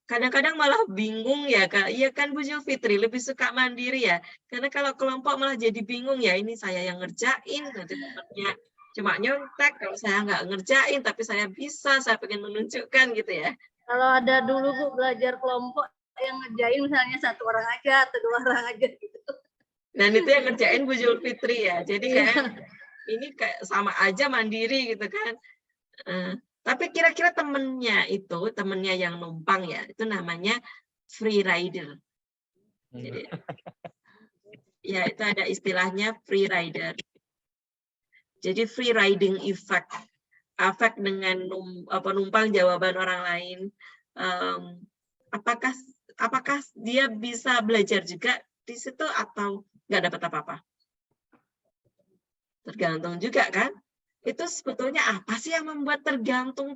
Kadang-kadang malah bingung ya, Kak. Iya kan Bu Zulfitri, lebih suka mandiri ya. Karena kalau kelompok malah jadi bingung ya, ini saya yang ngerjain, nanti temannya cuma nyontek, kalau saya nggak ngerjain, tapi saya bisa, saya pengen menunjukkan gitu ya. Kalau ada dulu Bu belajar kelompok yang ngerjain misalnya 1 orang aja atau 2 orang aja gitu. Dan itu yang ngerjain Bu Zulfitri ya. Jadi kayak ini kayak sama aja mandiri gitu kan. Tapi kira-kira temennya yang numpang ya, itu namanya free rider. Jadi, ya itu ada istilahnya free rider. Jadi free riding effect, efek dengan numpang jawaban orang lain. Apakah dia bisa belajar juga di situ atau nggak dapat apa-apa? Tergantung juga kan. Itu sebetulnya apa sih yang membuat tergantung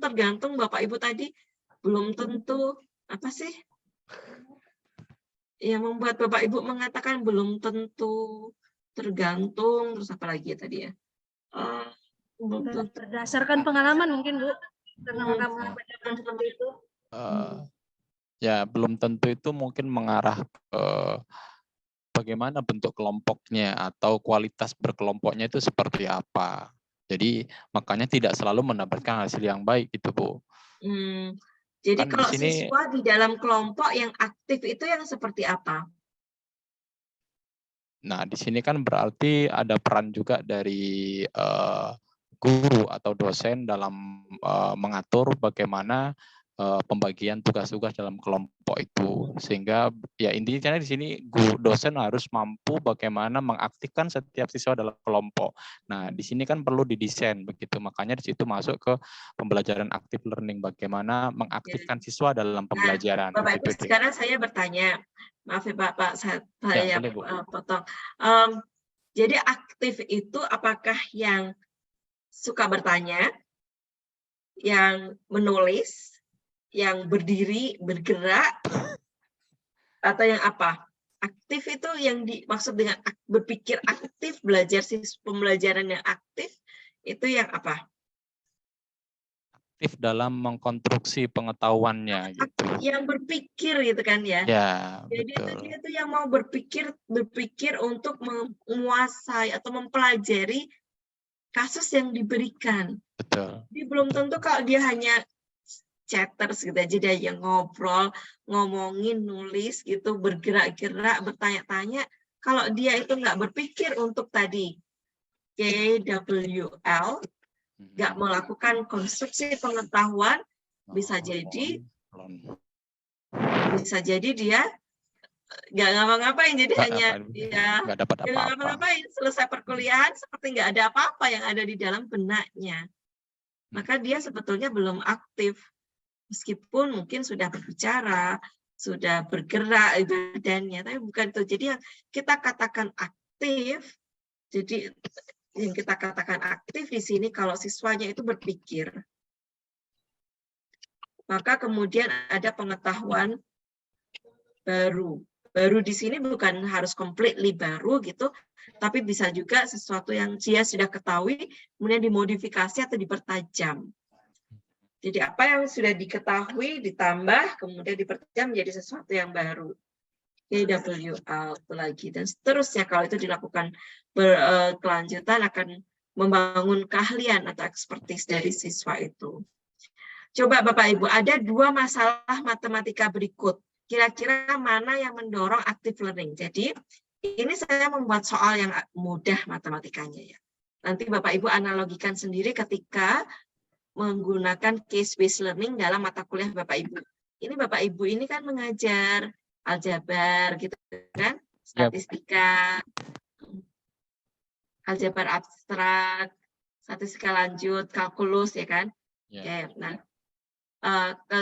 Bapak Ibu tadi? Belum tentu. Apa sih? Yang membuat Bapak Ibu mengatakan belum tentu, tergantung, terus apa lagi ya tadi ya? Berdasarkan pengalaman mungkin Bu. Karena kamu mengajarkan seperti itu. Ya, belum tentu itu mungkin mengarah ke bagaimana bentuk kelompoknya atau kualitas berkelompoknya itu seperti apa. Jadi makanya tidak selalu mendapatkan hasil yang baik itu Bu. Jadi Kan kalau di sini, siswa di dalam kelompok yang aktif itu yang seperti apa? nah di sini kan berarti ada peran juga dari guru atau dosen dalam mengatur bagaimana pembagian tugas-tugas dalam kelompok itu, sehingga ya intinya di sini dosen harus mampu bagaimana mengaktifkan setiap siswa dalam kelompok. Nah di sini kan perlu didesain begitu, makanya di situ masuk ke pembelajaran active learning, bagaimana mengaktifkan siswa dalam pembelajaran. Nah, Bapak Ibu, sekarang saya bertanya, maaf ya Pak, saya potong. Jadi aktif itu apakah yang suka bertanya, yang menulis, yang berdiri, bergerak, atau yang apa? Aktif itu yang dimaksud dengan berpikir aktif, belajar pembelajaran yang aktif, itu yang apa? Aktif dalam mengkonstruksi pengetahuannya gitu. Yang berpikir gitu kan ya? Ya, jadi betul. dia itu yang mau berpikir untuk menguasai atau mempelajari kasus yang diberikan. Betul. Jadi belum tentu kalau dia hanya chatters gitu aja dia yang ngobrol, ngomongin, nulis gitu, bergerak-gerak, bertanya-tanya. Kalau dia itu nggak berpikir untuk tadi KWL, nggak melakukan konstruksi pengetahuan, bisa jadi dia nggak ngapa-ngapain, jadi hanya ya nggak dapat nggak apa-apa. ngapa-ngapain, selesai perkuliahan seperti nggak ada apa-apa yang ada di dalam benaknya. Maka dia sebetulnya belum aktif, meskipun mungkin sudah berbicara, sudah bergerak badannya, tapi bukan itu. Jadi yang kita katakan aktif, jadi yang kita katakan aktif di sini kalau siswanya itu berpikir. Maka kemudian ada pengetahuan baru. Baru di sini bukan harus completely baru gitu, tapi bisa juga sesuatu yang dia sudah ketahui, kemudian dimodifikasi atau dipertajam. Jadi apa yang sudah diketahui ditambah, kemudian dipertajam menjadi sesuatu yang baru. KWL lagi dan seterusnya. Kalau itu dilakukan berkelanjutan akan membangun keahlian atau expertise dari siswa itu. Coba Bapak Ibu, ada 2 masalah matematika berikut. Kira-kira mana yang mendorong active learning? Jadi ini saya membuat soal yang mudah matematikanya ya. Nanti Bapak Ibu analogikan sendiri ketika menggunakan case-based learning dalam mata kuliah Bapak Ibu. Ini Bapak Ibu ini kan mengajar aljabar gitu kan, statistika, aljabar abstrak, statistika lanjut, kalkulus ya kan. Oke, nah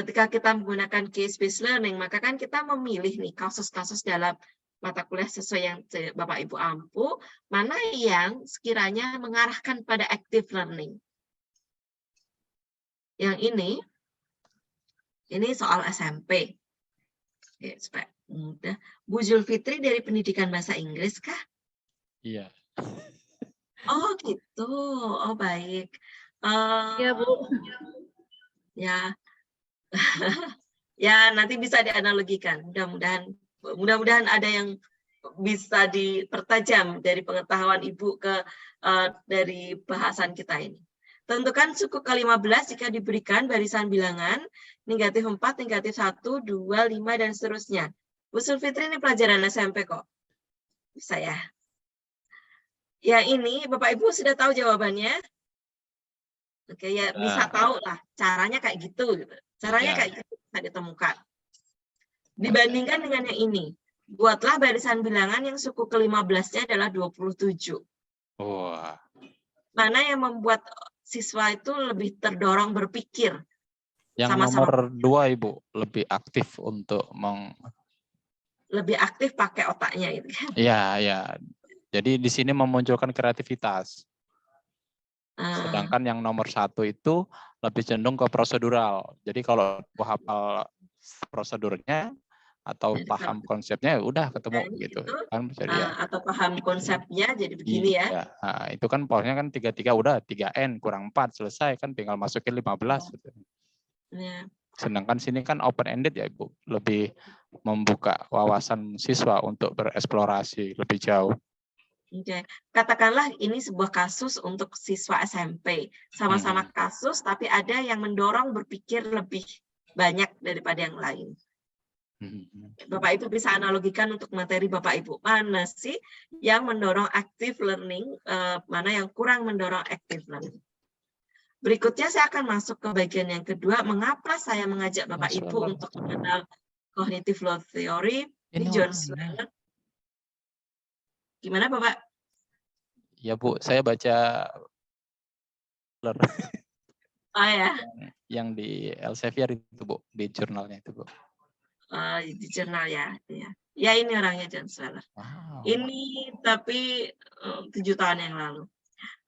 ketika kita menggunakan case-based learning, maka kan kita memilih nih kasus-kasus dalam mata kuliah sesuai yang Bapak Ibu ampu, mana yang sekiranya mengarahkan pada active learning. Yang ini soal SMP. Oke, supaya mudah. Bu Zulfitri dari Pendidikan Bahasa Inggris kah? Iya. Oh gitu, oh baik. Ya Bu. Ya, ya nanti bisa dianalogikan. Mudah-mudahan ada yang bisa dipertajam dari pengetahuan Ibu ke dari bahasan kita ini. Tentukan suku ke-15 jika diberikan barisan bilangan negatif 4, negatif 1, 2, 5, dan seterusnya. Bu Sulfitri ini pelajaran SMP kok. Bisa ya? Ya ini Bapak Ibu sudah tahu jawabannya? Oke ya bisa tahu lah. Caranya kayak gitu. Caranya kayak gitu bisa ditemukan. Dibandingkan dengan yang ini. Buatlah barisan bilangan yang suku ke-15-nya adalah 27. Wah. Mana yang membuat siswa itu lebih terdorong berpikir? Yang nomor 2 Ibu, lebih aktif untuk lebih aktif pakai otaknya itu kan. Iya, ya. Jadi di sini memunculkan kreativitas. Sedangkan yang nomor 1 itu lebih cenderung ke prosedural. Jadi kalau hafal prosedurnya atau paham konsepnya udah ketemu gitu kan. Jadi atau paham konsepnya jadi begini ya. Nah, itu kan poinnya kan 3 udah 3N kurang 4 selesai kan tinggal masukin 15 gitu. Ya. Sedangkan sini kan open ended ya Ibu, lebih membuka wawasan siswa untuk bereksplorasi lebih jauh. Oke. Katakanlah ini sebuah kasus untuk siswa SMP. Sama-sama kasus tapi ada yang mendorong berpikir lebih banyak daripada yang lain. Bapak Ibu bisa analogikan untuk materi Bapak Ibu. Mana sih yang mendorong active learning, mana yang kurang mendorong active learning. Berikutnya saya akan masuk ke bagian yang kedua. Mengapa saya mengajak Bapak Ibu untuk mengenal cognitive load theory? Ini John Swaller. Gimana Bapak? Ya Bu, saya baca oh ya. Yang di Elsevier itu Bu, di jurnalnya itu Bu. Di jurnal ya. Ya ini orangnya John Swaller. Wow. Ini tapi 7 tahun yang lalu.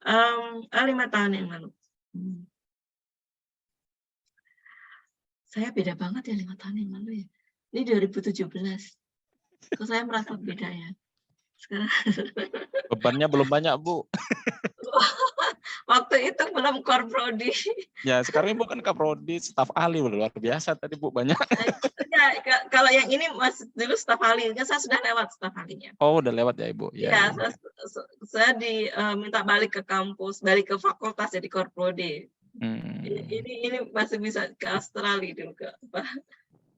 5 tahun yang lalu. Saya beda banget ya 5 tahun yang lalu ya. Ini 2017. Kok saya merasa beda ya. Sekarang. Bebannya belum banyak Bu. Waktu itu belum korprodi. Ya sekarang Ibu kan kaprodi, staf ahli luar biasa tadi Bu banyak. Ya, kalau yang ini masih dulu staf ahli, kan saya sudah lewat staf ahlinya. Oh udah lewat ya Ibu. Ya, saya diminta balik ke kampus, balik ke fakultas jadi korprodi. Ini masih bisa ke Australia dulu ke apa?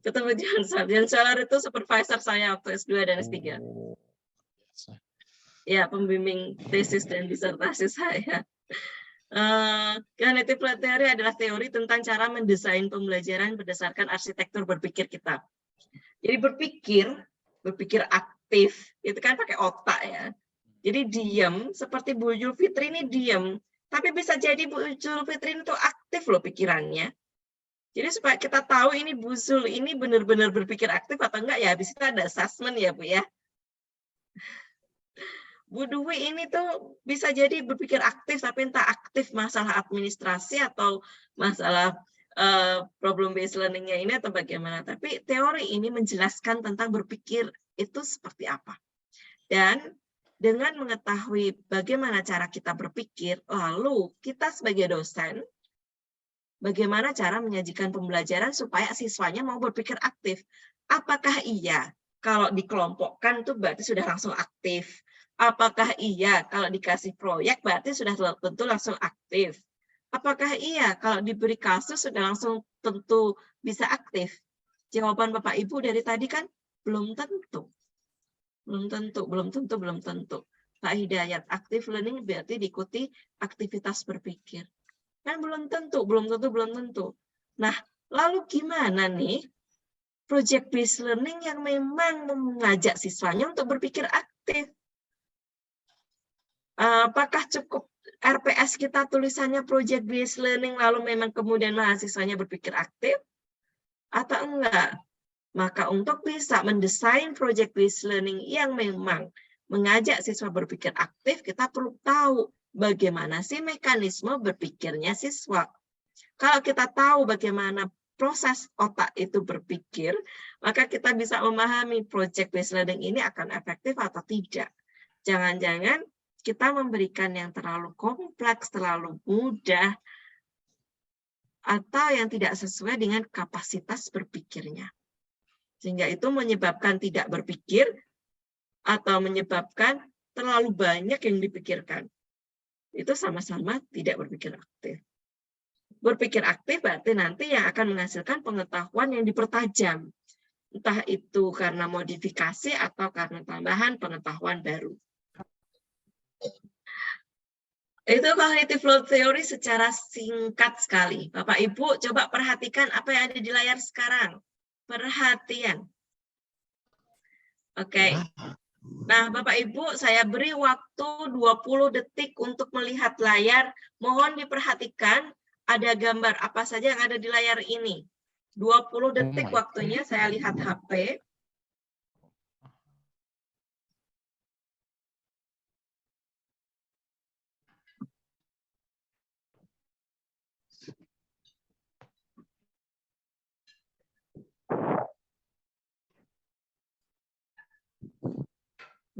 Ketemu John Saller. John Saller itu supervisor saya waktu S2 dan S3. Oh, biasa. Ya, pembimbing tesis dan disertasi saya. Cognitive Load Theory adalah teori tentang cara mendesain pembelajaran berdasarkan arsitektur berpikir kita. Jadi berpikir aktif, itu kan pakai otak ya. Jadi diam, seperti Bu Julfitri ini diam, tapi bisa jadi Bu Julfitri itu aktif loh pikirannya. Jadi supaya kita tahu ini Bu Zul ini benar-benar berpikir aktif atau enggak ya, habis itu ada assessment ya Bu ya. Bu Dwi ini tuh bisa jadi berpikir aktif, tapi entah aktif masalah administrasi atau masalah problem based learning-nya ini atau bagaimana. Tapi teori ini menjelaskan tentang berpikir itu seperti apa. Dan dengan mengetahui bagaimana cara kita berpikir, lalu kita sebagai dosen, bagaimana cara menyajikan pembelajaran supaya siswanya mau berpikir aktif. Apakah iya kalau dikelompokkan itu berarti sudah langsung aktif? Apakah iya kalau dikasih proyek berarti sudah tentu langsung aktif? Apakah iya kalau diberi kasus sudah langsung tentu bisa aktif? Jawaban Bapak Ibu dari tadi kan belum tentu. Belum tentu. Pak Hidayat, active learning berarti diikuti aktivitas berpikir. Kan belum tentu. Nah, lalu gimana nih project based learning yang memang mengajak siswanya untuk berpikir aktif? Apakah cukup RPS kita tulisannya project based learning lalu memang kemudian mahasiswanya berpikir aktif atau enggak? Maka untuk bisa mendesain project based learning yang memang mengajak siswa berpikir aktif, kita perlu tahu bagaimana sih mekanisme berpikirnya siswa. Kalau kita tahu bagaimana proses otak itu berpikir, maka kita bisa memahami project based learning ini akan efektif atau tidak. Jangan-jangan kita memberikan yang terlalu kompleks, terlalu mudah, atau yang tidak sesuai dengan kapasitas berpikirnya. Sehingga itu menyebabkan tidak berpikir, atau menyebabkan terlalu banyak yang dipikirkan. Itu sama-sama tidak berpikir aktif. Berpikir aktif berarti nanti yang akan menghasilkan pengetahuan yang dipertajam. Entah itu karena modifikasi atau karena tambahan pengetahuan baru. Itu cognitive load theory secara singkat sekali. Bapak Ibu coba perhatikan apa yang ada di layar sekarang. Perhatian. Oke. Nah, Bapak Ibu, saya beri waktu 20 detik untuk melihat layar. Mohon diperhatikan ada gambar apa saja yang ada di layar ini. 20 detik waktunya saya lihat HP.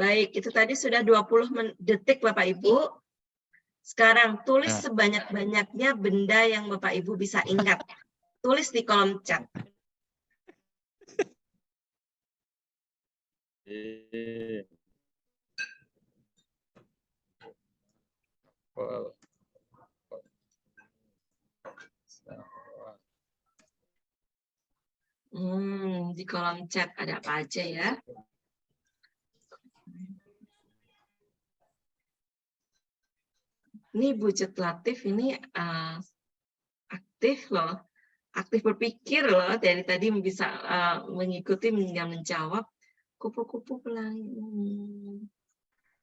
Baik, itu tadi sudah 20 detik Bapak Ibu. Sekarang tulis sebanyak-banyaknya benda yang Bapak Ibu bisa ingat. Tulis di kolom chat. Di kolom chat ada apa aja ya? Ini Bu Cut Latif ini aktif loh, aktif berpikir loh. Dari tadi bisa mengikuti hingga menjawab. Kupu-kupu pelangi.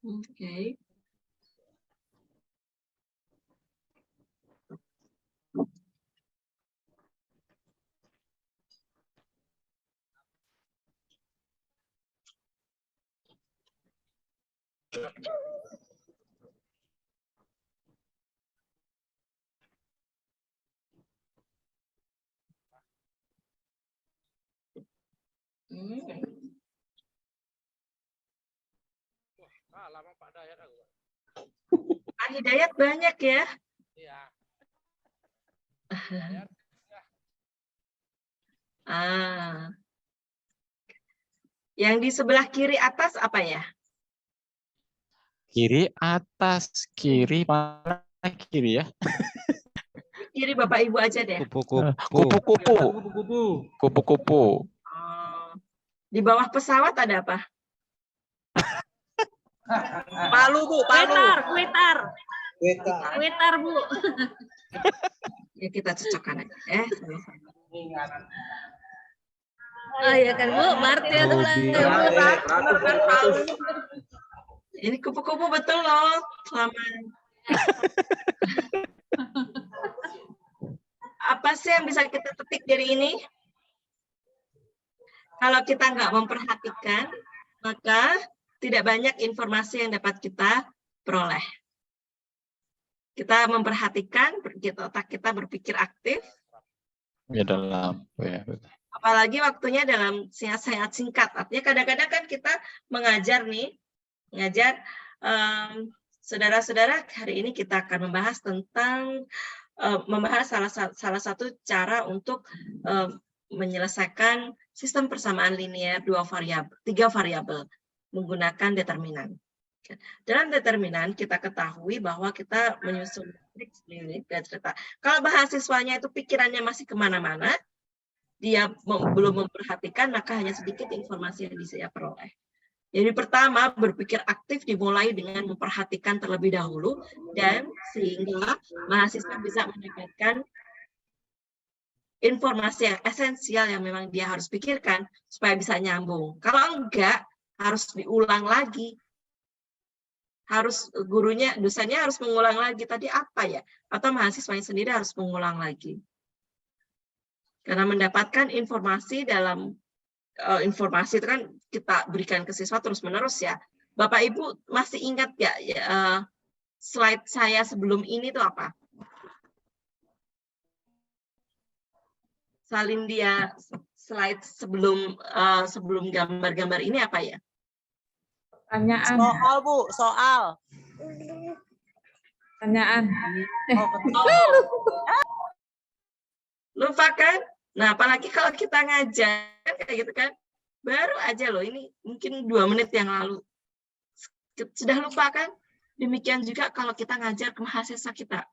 Oke. Lama Pak Dayat aku. Pak Hidayat banyak ya? Iya. Yang di sebelah kiri atas apa ya? Kiri atas, kiri mana kiri ya? kiri Bapak Ibu aja deh. Kupu-kupu. Kupu-kupu. Kupu-kupu. Di bawah pesawat ada apa? Palu Bu, palu. Kuitar, kuitar Bu. Ya kita cocokkan aja. Oh iya kan Bu, Martil tuh Ini kupu-kupu betul loh. Selamat. Apa sih yang bisa kita petik dari ini? Kalau kita nggak memperhatikan, maka tidak banyak informasi yang dapat kita peroleh. Kita memperhatikan, otak kita berpikir aktif. Ya dalam. Ya, betul. Apalagi waktunya dalam sangat singkat. Artinya kadang-kadang kan kita mengajar nih, saudara-saudara, hari ini kita akan membahas tentang salah satu cara untuk menyelesaikan sistem persamaan linear 3 variabel menggunakan determinan. Dalam determinan kita ketahui bahwa kita menyusun matriks linear. Kalau mahasiswanya itu pikirannya masih kemana-mana, dia belum memperhatikan, maka hanya sedikit informasi yang bisa peroleh. Jadi pertama, berpikir aktif dimulai dengan memperhatikan terlebih dahulu, dan sehingga mahasiswa bisa mendapatkan informasi yang esensial yang memang dia harus pikirkan supaya bisa nyambung. Kalau enggak, harus diulang lagi. Dosennya harus mengulang lagi tadi apa ya? Atau mahasiswanya sendiri harus mengulang lagi. Karena mendapatkan informasi informasi itu kan kita berikan ke siswa terus-menerus ya. Bapak Ibu masih ingat nggak slide saya sebelum ini tuh apa? Salin dia slide sebelum gambar-gambar ini apa ya? Pertanyaan. Soal Bu, soal. Pertanyaan. Lupa kan? Nah, apalagi kalau kita ngajar kayak gitu kan, baru aja loh, ini mungkin 2 menit yang lalu sudah lupa kan? Demikian juga kalau kita ngajar ke mahasiswa kita.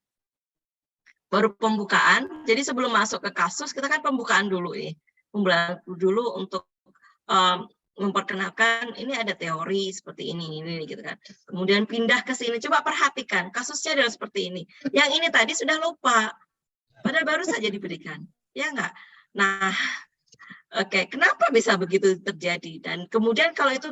Baru pembukaan, jadi sebelum masuk ke kasus, kita kan pembukaan dulu nih. Pembukaan dulu untuk memperkenalkan, ini ada teori seperti ini gitu kan. Kemudian pindah ke sini, coba perhatikan, kasusnya adalah seperti ini. Yang ini tadi sudah lupa, padahal baru saja diberikan. Ya enggak? Nah, oke, kenapa bisa begitu terjadi? Dan kemudian kalau itu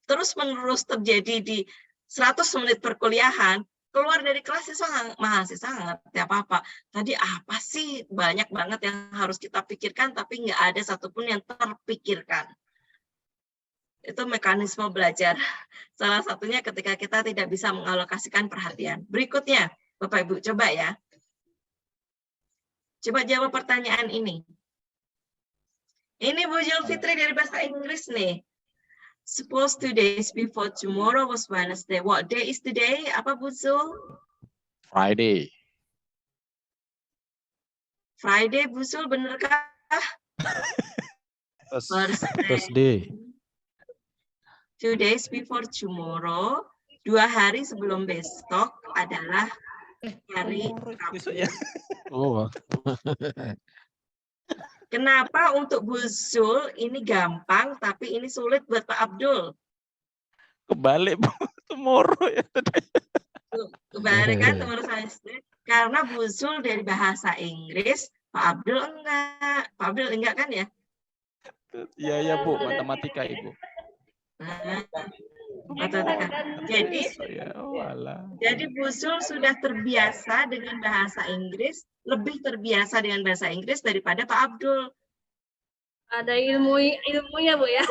terus-menerus terjadi di 100 menit perkuliahan, keluar dari kelas mahasiswa nggak ngerti apa-apa. Tadi apa sih? Banyak banget yang harus kita pikirkan, tapi nggak ada satupun yang terpikirkan. Itu mekanisme belajar. Salah satunya ketika kita tidak bisa mengalokasikan perhatian. Berikutnya, Bapak Ibu, coba ya. Coba jawab pertanyaan ini. Ini Bu Julfitri dari bahasa Inggris nih. Suppose 2 days before tomorrow was Wednesday. What day is today? Apa Bu Zul? Friday. Friday, Bu Zul, benerkah? Thursday. 2 days before tomorrow. 2 hari sebelum besok adalah hari Rabu. Oh. Kenapa untuk Bu Zul ini gampang, tapi ini sulit buat Pak Abdul? Kebalik Bu, tomorrow ya. Kebalik kan teman-teman saya. Karena Bu Zul dari bahasa Inggris, Pak Abdul enggak. Pak Abdul enggak kan ya? Iya Bu, matematika Ibu. Jadi Bu Zul sudah terbiasa dengan bahasa Inggris, lebih terbiasa dengan bahasa Inggris daripada Pak Abdul. Ada ilmunya Bu ya.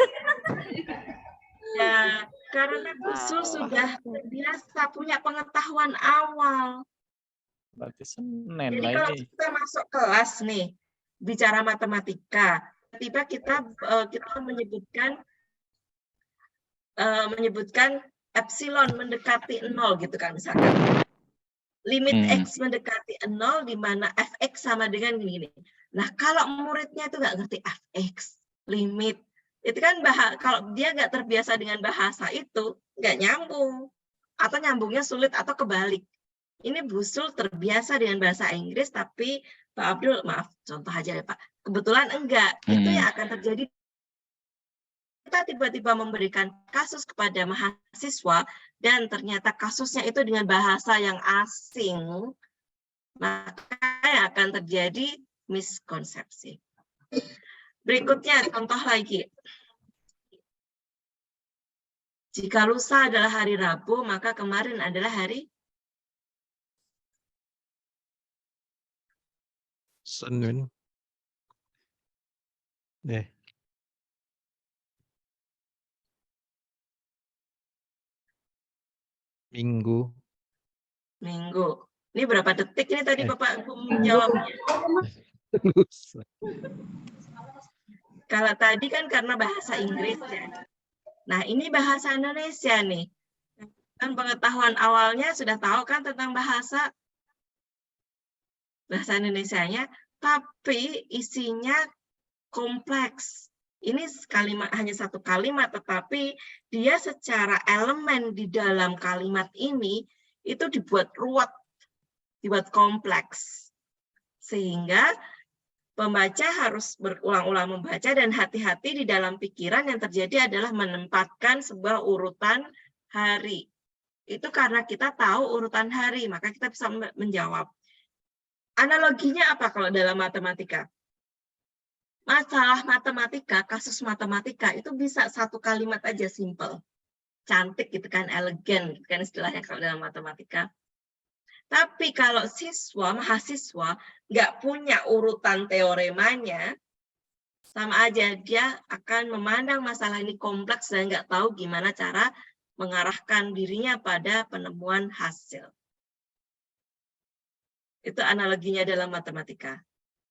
Ya, karena Bu Zul sudah terbiasa punya pengetahuan awal. Berarti Senin Jadi kalau kita masuk kelas nih, bicara matematika, tiba kita menyebutkan epsilon mendekati 0 gitu kan misalkan. Limit X mendekati 0 di mana Fx sama dengan gini. Nah, kalau muridnya itu nggak ngerti Fx, limit, itu kan kalau dia nggak terbiasa dengan bahasa itu, nggak nyambung. Atau nyambungnya sulit atau kebalik. ini Busul terbiasa dengan bahasa Inggris, tapi Pak Abdul, maaf, contoh aja ya Pak, kebetulan enggak. Itu yang akan terjadi. Kita tiba-tiba memberikan kasus kepada mahasiswa, dan ternyata kasusnya itu dengan bahasa yang asing, maka yang akan terjadi miskonsepsi. Berikutnya, contoh lagi. Jika lusa adalah hari Rabu, maka kemarin adalah hari Senin. Minggu. Minggu. Ini berapa detik ini tadi Bapak menjawabnya? Lusa. Kalau tadi kan karena bahasa Inggris ya. Nah, ini bahasa Indonesia nih. Kan pengetahuan awalnya sudah tahu kan tentang bahasa Indonesianya, tapi isinya kompleks. Ini kalimat hanya satu kalimat, tetapi dia secara elemen di dalam kalimat ini itu dibuat ruwet, dibuat kompleks. Sehingga pembaca harus berulang-ulang membaca dan hati-hati di dalam pikiran. Yang terjadi adalah menempatkan sebuah urutan hari. Itu karena kita tahu urutan hari, maka kita bisa menjawab. Analoginya apa kalau dalam matematika? Masalah matematika, kasus matematika itu bisa satu kalimat aja, simple. Cantik gitu kan, elegan gitu kan istilahnya kalau dalam matematika. Tapi kalau mahasiswa nggak punya urutan teoremanya, sama aja dia akan memandang masalah ini kompleks dan nggak tahu gimana cara mengarahkan dirinya pada penemuan hasil. Itu analoginya dalam matematika.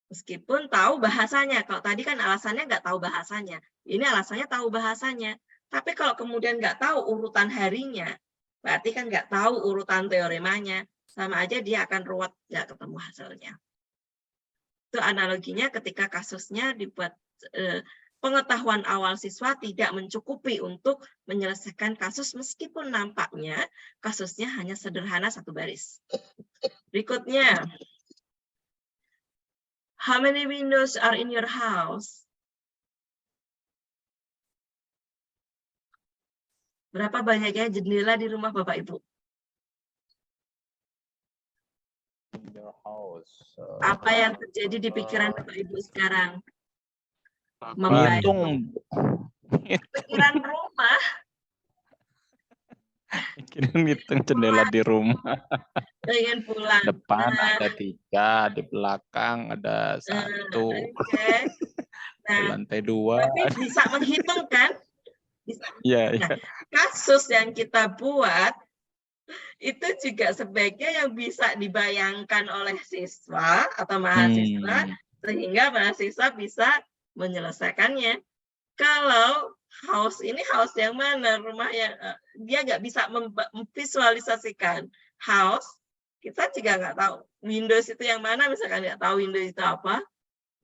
Meskipun tahu bahasanya, kalau tadi kan alasannya nggak tahu bahasanya, ini alasannya tahu bahasanya. Tapi kalau kemudian nggak tahu urutan harinya, berarti kan nggak tahu urutan teoremanya, sama aja dia akan ruwet, nggak ketemu hasilnya. Itu analoginya ketika kasusnya dibuat pengetahuan awal siswa tidak mencukupi untuk menyelesaikan kasus, meskipun nampaknya kasusnya hanya sederhana satu baris. Berikutnya. How many windows are in your house? Berapa banyaknya jendela di rumah Bapak Ibu? In your house. Apa yang terjadi di pikiran Bapak Ibu sekarang? Hitung. Pikiran rumah. Hitung jendela di rumah. Pengen pulang. Depan ada 3, di belakang ada 1. Okay. Di lantai 2. Tapi bisa menghitung kan? Bisa. Iya, Nah, kasus yang kita buat itu juga sebaiknya yang bisa dibayangkan oleh siswa atau mahasiswa, sehingga mahasiswa bisa menyelesaikannya. Kalau house ini house yang mana, rumah yang dia nggak bisa memvisualisasikan house, kita juga nggak tahu Windows itu yang mana, misalkan nggak tahu Windows itu apa,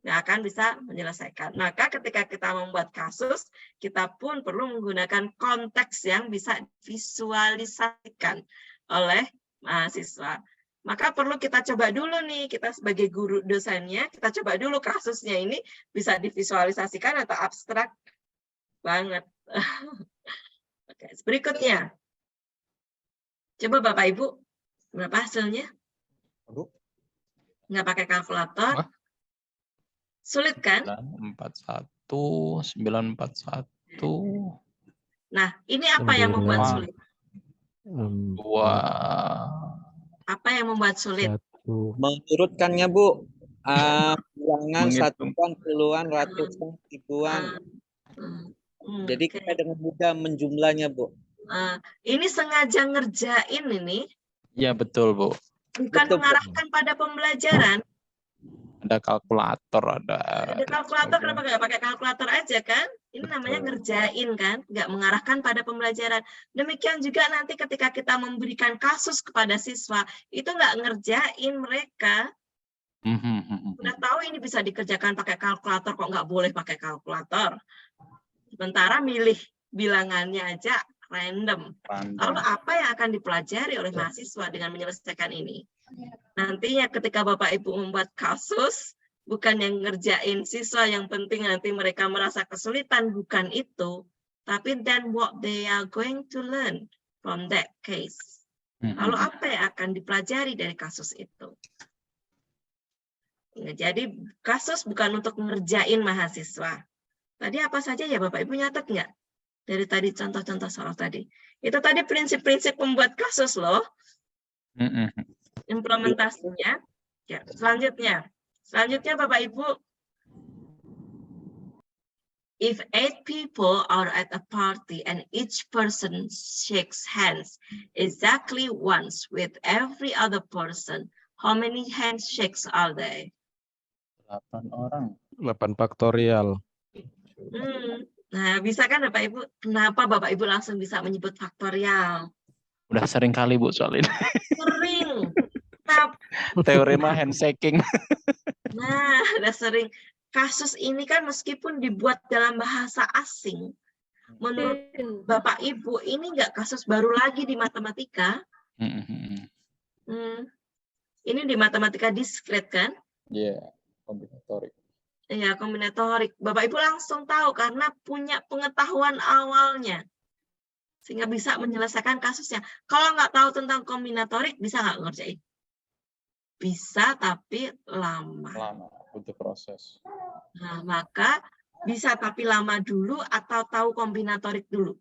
nggak akan bisa menyelesaikan. Maka ketika kita membuat kasus, kita pun perlu menggunakan konteks yang bisa visualisasikan oleh mahasiswa. Maka perlu kita coba dulu nih, kita sebagai guru dosennya, kita coba dulu kasusnya ini bisa divisualisasikan atau abstrak banget. Oke, berikutnya. Coba Bapak Ibu, berapa hasilnya? Nggak pakai kalkulator. Sulit kan? 941, 941. Nah, ini apa yang membuat sulit? 2. Apa yang membuat sulit? Mengurutkannya, Bu. Bilangan satuan, puluhan, ratusan, ribuan. Jadi kita dengan mudah menjumlahnya, Bu. Ini sengaja ngerjain ini. Iya, betul, Bu. Bukan mengarahkan pada pembelajaran. Ada kalkulator, ada kalkulator, kenapa nggak pakai kalkulator aja kan? Ini namanya ngerjain kan, nggak mengarahkan pada pembelajaran. Demikian juga nanti ketika kita memberikan kasus kepada siswa, itu nggak ngerjain mereka. Udah tahu ini bisa dikerjakan pakai kalkulator, kok nggak boleh pakai kalkulator. Sementara milih bilangannya aja random. Random. Lalu apa yang akan dipelajari oleh mahasiswa dengan menyelesaikan ini? Nantinya ketika Bapak Ibu membuat kasus, bukan yang ngerjain siswa yang penting nanti mereka merasa kesulitan, bukan itu. Tapi then what they are going to learn from that case. Lalu apa yang akan dipelajari dari kasus itu? Nah, jadi kasus bukan untuk ngerjain mahasiswa. Tadi apa saja ya Bapak Ibu nyatet nggak? Dari tadi contoh-contoh soal tadi. Itu tadi prinsip-prinsip pembuat kasus loh. Implementasinya. Ya, selanjutnya Bapak Ibu. If 8 people are at a party and each person shakes hands exactly once with every other person, how many handshakes are there? 8 orang. 8 faktorial. Nah, bisa kan Bapak Ibu? Kenapa Bapak Ibu langsung bisa menyebut faktorial? Udah sering kali Bu soal ini. Sering. Teorema handshaking. Nah, udah sering. Kasus ini kan meskipun dibuat dalam bahasa asing, menurut Bapak Ibu ini nggak kasus baru lagi di matematika. Ini di matematika diskret kan? Iya, kombinatorik. Iya, kombinatorik. Bapak Ibu langsung tahu karena punya pengetahuan awalnya. Sehingga bisa menyelesaikan kasusnya. Kalau nggak tahu tentang kombinatorik, bisa nggak ngerjain? Bisa, tapi lama. Lama, butuh proses. Nah, maka bisa tapi lama dulu atau tahu kombinatorik dulu.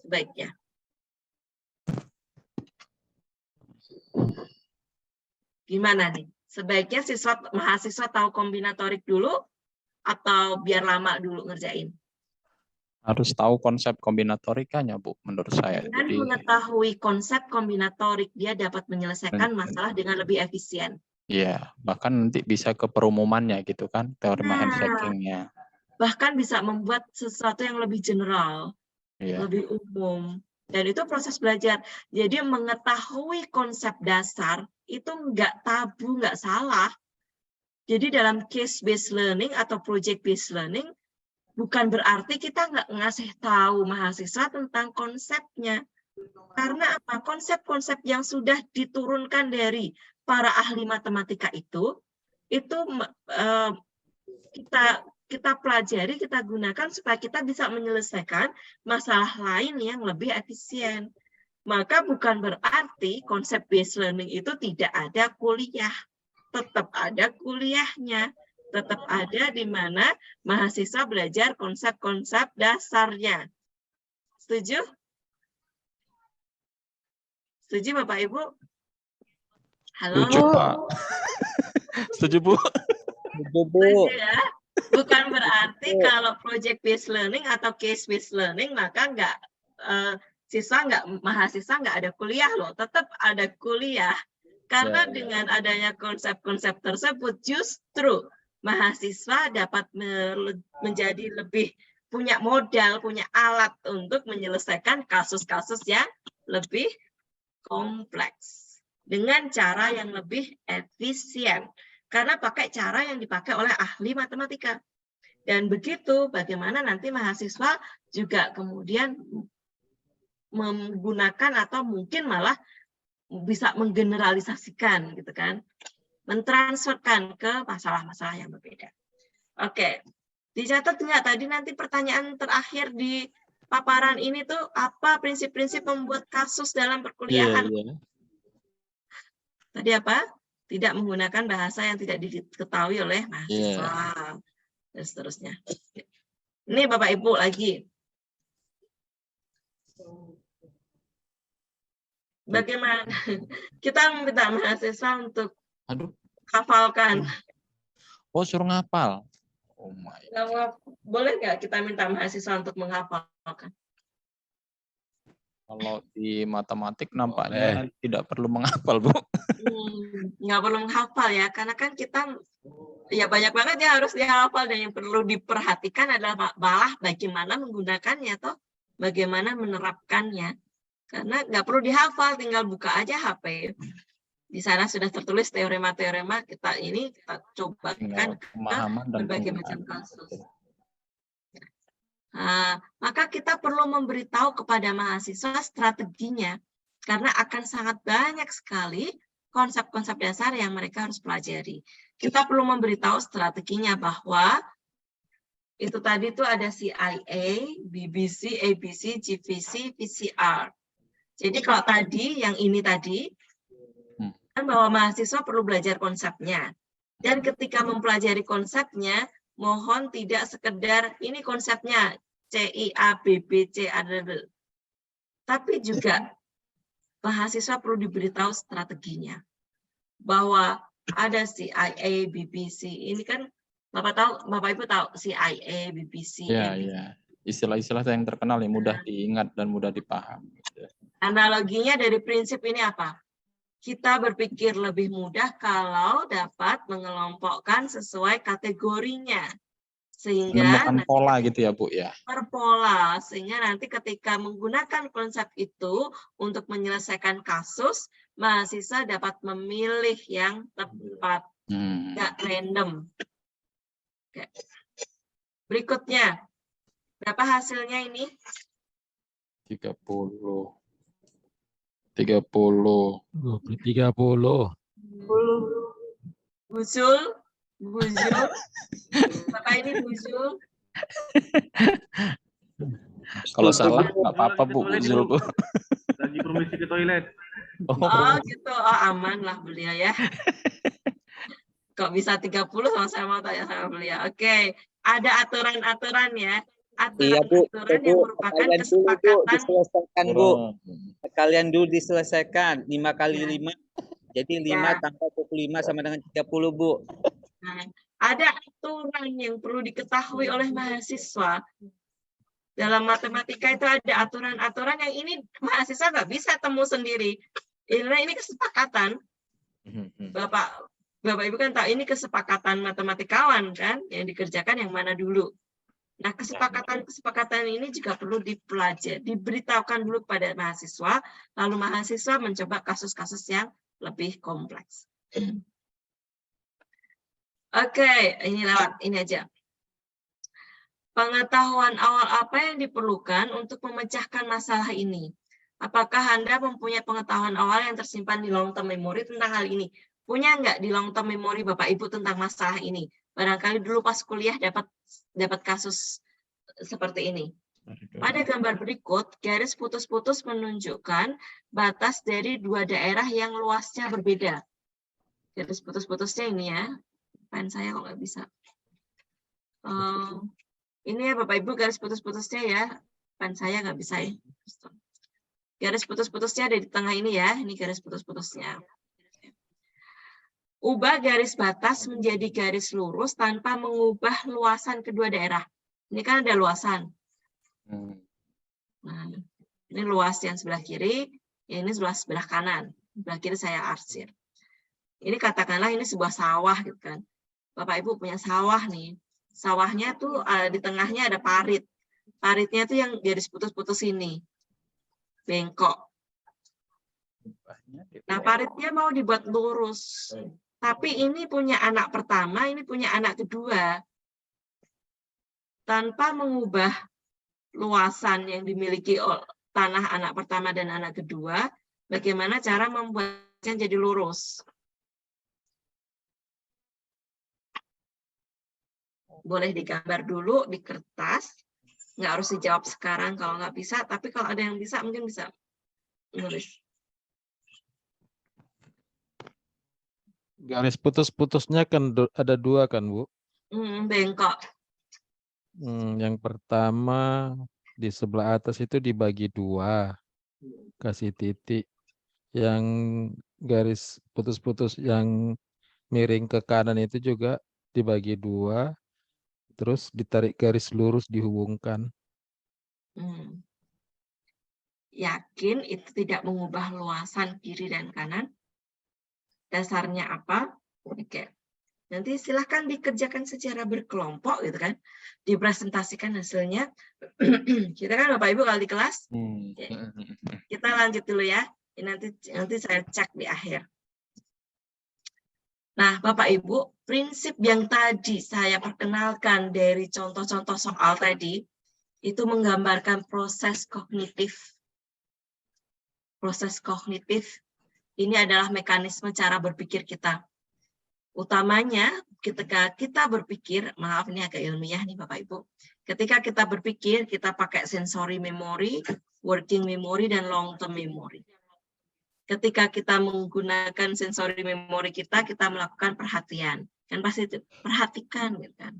Sebaiknya. Gimana nih? Sebaiknya mahasiswa tahu kombinatorik dulu atau biar lama dulu ngerjain? Harus tahu konsep kombinatorikanya, Bu, menurut saya. Dengan Jadi, mengetahui konsep kombinatorik, dia dapat menyelesaikan masalah dengan lebih efisien. iya, bahkan nanti bisa ke perumumannya gitu kan, teorema handshaking-nya. Bahkan bisa membuat sesuatu yang lebih general, Iya. lebih umum. Dan itu proses belajar. Jadi mengetahui konsep dasar itu nggak tabu, nggak salah. Jadi dalam case-based learning atau project-based learning, bukan berarti kita nggak ngasih tahu mahasiswa tentang konsepnya. Karena apa? Konsep-konsep yang sudah diturunkan dari para ahli matematika itu kita pelajari, kita gunakan supaya kita bisa menyelesaikan masalah lain yang lebih efisien. Maka bukan berarti konsep based learning itu tidak ada kuliah. Tetap ada kuliahnya. Tetap ada di mana mahasiswa belajar konsep-konsep dasarnya. Setuju? Setuju Bapak Ibu? Halo? Setuju, Pak. Setuju, Bu? Setuju, Bu. Setuju ya? Bukan berarti kalau project based learning atau case based learning maka mahasiswa nggak ada kuliah loh, tetap ada kuliah. Karena dengan adanya konsep-konsep tersebut justru mahasiswa dapat menjadi lebih punya modal, punya alat untuk menyelesaikan kasus-kasus yang lebih kompleks dengan cara yang lebih efisien. Karena pakai cara yang dipakai oleh ahli matematika. Dan begitu bagaimana nanti mahasiswa juga kemudian menggunakan atau mungkin malah bisa menggeneralisasikan gitu kan. Mentransferkan ke masalah-masalah yang berbeda. Oke. Dicatat nggak tadi nanti pertanyaan terakhir di paparan ini tuh apa prinsip-prinsip membuat kasus dalam perkuliahan? Iya. Tadi apa? Tidak menggunakan bahasa yang tidak diketahui oleh mahasiswa. Dan seterusnya. Ini Bapak Ibu lagi. Bagaimana? Kita meminta mahasiswa untuk hafalkan. Oh, suruh ngapal. Oh my. Boleh nggak kita minta mahasiswa untuk menghafalkan? Kalau di matematik nampaknya tidak perlu menghafal, Bu. Nggak perlu menghafal ya, karena kan kita ya banyak banget yang harus dihafal dan yang perlu diperhatikan adalah malah bagaimana menggunakannya atau bagaimana menerapkannya. Karena nggak perlu dihafal, tinggal buka aja HP. Di sana sudah tertulis teorema-teorema kita cobakan ke berbagai macam kasus. Maka kita perlu memberitahu kepada mahasiswa strateginya, karena akan sangat banyak sekali konsep-konsep dasar yang mereka harus pelajari. Kita perlu memberitahu strateginya bahwa itu tadi tuh ada CIA, BBC, ABC, GVC, PCR. Jadi kalau tadi, yang ini tadi, kan bahwa mahasiswa perlu belajar konsepnya. Dan ketika mempelajari konsepnya, mohon tidak sekedar ini konsepnya CIABBC, tapi juga mahasiswa perlu diberitahu strateginya. Bahwa ada CIA, BBC, ini kan Bapak Ibu tahu CIA, BBC. Ya, ya. Istilah-istilah yang terkenal yang mudah diingat dan mudah dipahami. Analoginya dari prinsip ini apa? Kita berpikir lebih mudah kalau dapat mengelompokkan sesuai kategorinya. Sehingga Menemukan pola gitu ya, Bu ya. Berpola, sehingga nanti ketika menggunakan konsep itu untuk menyelesaikan kasus, mahasiswa dapat memilih yang tepat, nggak random. Oke. Berikutnya, berapa hasilnya ini? 30. 30. Buzul, Bapak ini Buzul. Kalau salah nggak apa-apa Bu, Zul Bu. Lagi permisi ke toilet. Oh gitu, oh aman lah beliau ya. Kok bisa 30 sama mau tanya sama beliau. Oke, ada aturan-aturan ya. Aturan-aturan yang merupakan kesepakatan. Diselesaikan Bu. Kalian dulu diselesaikan 5 kali 5. Jadi 5 tambah 25 sama dengan 30 Bu. Nah, ada aturan yang perlu diketahui oleh mahasiswa. Dalam matematika itu ada aturan-aturan yang ini mahasiswa nggak bisa temu sendiri. Ini kesepakatan. Bapak Ibu kan tahu ini kesepakatan matematikawan kan yang dikerjakan yang mana dulu. Nah, kesepakatan ini juga perlu dipelajari, diberitahukan dulu kepada mahasiswa, lalu mahasiswa mencoba kasus-kasus yang lebih kompleks. Oke, ini lewat ini aja. Pengetahuan awal apa yang diperlukan untuk memecahkan masalah ini? Apakah Anda mempunyai pengetahuan awal yang tersimpan di long term memory tentang hal ini? Punya nggak di long term memory Bapak Ibu tentang masalah ini? Barangkali dulu pas kuliah dapat kasus seperti ini. Pada gambar berikut, garis putus-putus menunjukkan batas dari dua daerah yang luasnya berbeda. Garis putus-putusnya ini ya. Pen saya kok nggak bisa. Ini ya Bapak Ibu garis putus-putusnya ya. Pen saya nggak bisa ya. Garis putus-putusnya ada di tengah ini ya. Ini garis putus-putusnya. Ubah garis batas menjadi garis lurus tanpa mengubah luasan kedua daerah. Ini kan ada luasan. Nah, ini luas yang sebelah kiri, ini luas sebelah kanan. Sebelah kiri saya arsir. Ini katakanlah ini sebuah sawah gitu kan. Bapak Ibu punya sawah nih. Sawahnya tuh di tengahnya ada parit. Paritnya tuh yang garis putus-putus ini. Bengkok. Nah, paritnya mau dibuat lurus. Tapi ini punya anak pertama, ini punya anak kedua. Tanpa mengubah luasan yang dimiliki tanah anak pertama dan anak kedua, bagaimana cara membuatnya jadi lurus? Boleh digambar dulu di kertas, nggak harus dijawab sekarang kalau nggak bisa, tapi kalau ada yang bisa mungkin bisa nulis. Garis putus-putusnya kan ada dua kan, Bu? Bengkok. Yang pertama di sebelah atas itu dibagi dua, kasih titik. Yang garis putus-putus yang miring ke kanan itu juga dibagi dua, terus ditarik garis lurus dihubungkan. Yakin itu tidak mengubah luasan kiri dan kanan? Dasarnya apa? Oke. Nanti silahkan dikerjakan secara berkelompok gitu kan. Dipresentasikan hasilnya. Kita kan Bapak Ibu kalau di kelas. Kita lanjut dulu ya. Nanti saya cek di akhir. Nah, Bapak Ibu, prinsip yang tadi saya perkenalkan dari contoh-contoh soal tadi, itu menggambarkan proses kognitif. Proses kognitif ini adalah mekanisme cara berpikir kita. Utamanya ketika kita berpikir, maaf ini agak ilmiah nih Bapak Ibu, ketika kita berpikir kita pakai sensory memory, working memory, dan long term memory. Ketika kita menggunakan sensory memory kita melakukan perhatian, kan pasti itu perhatikan gitu kan.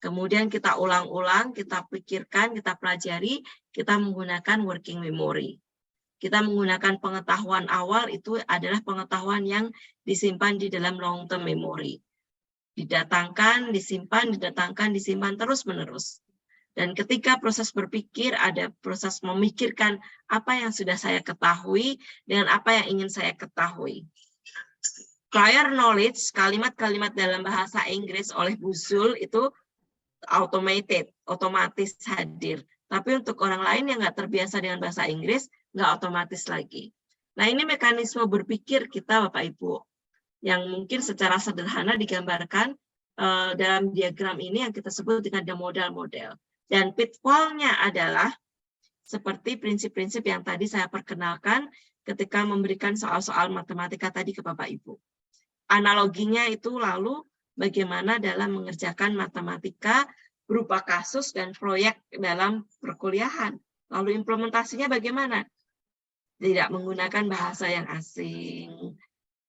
Kemudian kita ulang-ulang, kita pikirkan, kita pelajari, kita menggunakan working memory. Kita menggunakan pengetahuan awal itu adalah pengetahuan yang disimpan di dalam long term memory. Didatangkan, disimpan, didatangkan, disimpan terus-menerus. Dan ketika proses berpikir, ada proses memikirkan apa yang sudah saya ketahui dengan apa yang ingin saya ketahui. Prior knowledge, kalimat-kalimat dalam bahasa Inggris oleh Buzul itu automated, otomatis hadir. Tapi untuk orang lain yang nggak terbiasa dengan bahasa Inggris, nggak otomatis lagi. Nah, ini mekanisme berpikir kita, Bapak Ibu, yang mungkin secara sederhana digambarkan dalam diagram ini yang kita sebut dengan the modal-model. Dan pitfall-nya adalah seperti prinsip-prinsip yang tadi saya perkenalkan ketika memberikan soal-soal matematika tadi ke Bapak Ibu. Analoginya itu lalu bagaimana dalam mengerjakan matematika berupa kasus dan proyek dalam perkuliahan. Lalu implementasinya bagaimana? Tidak menggunakan bahasa yang asing.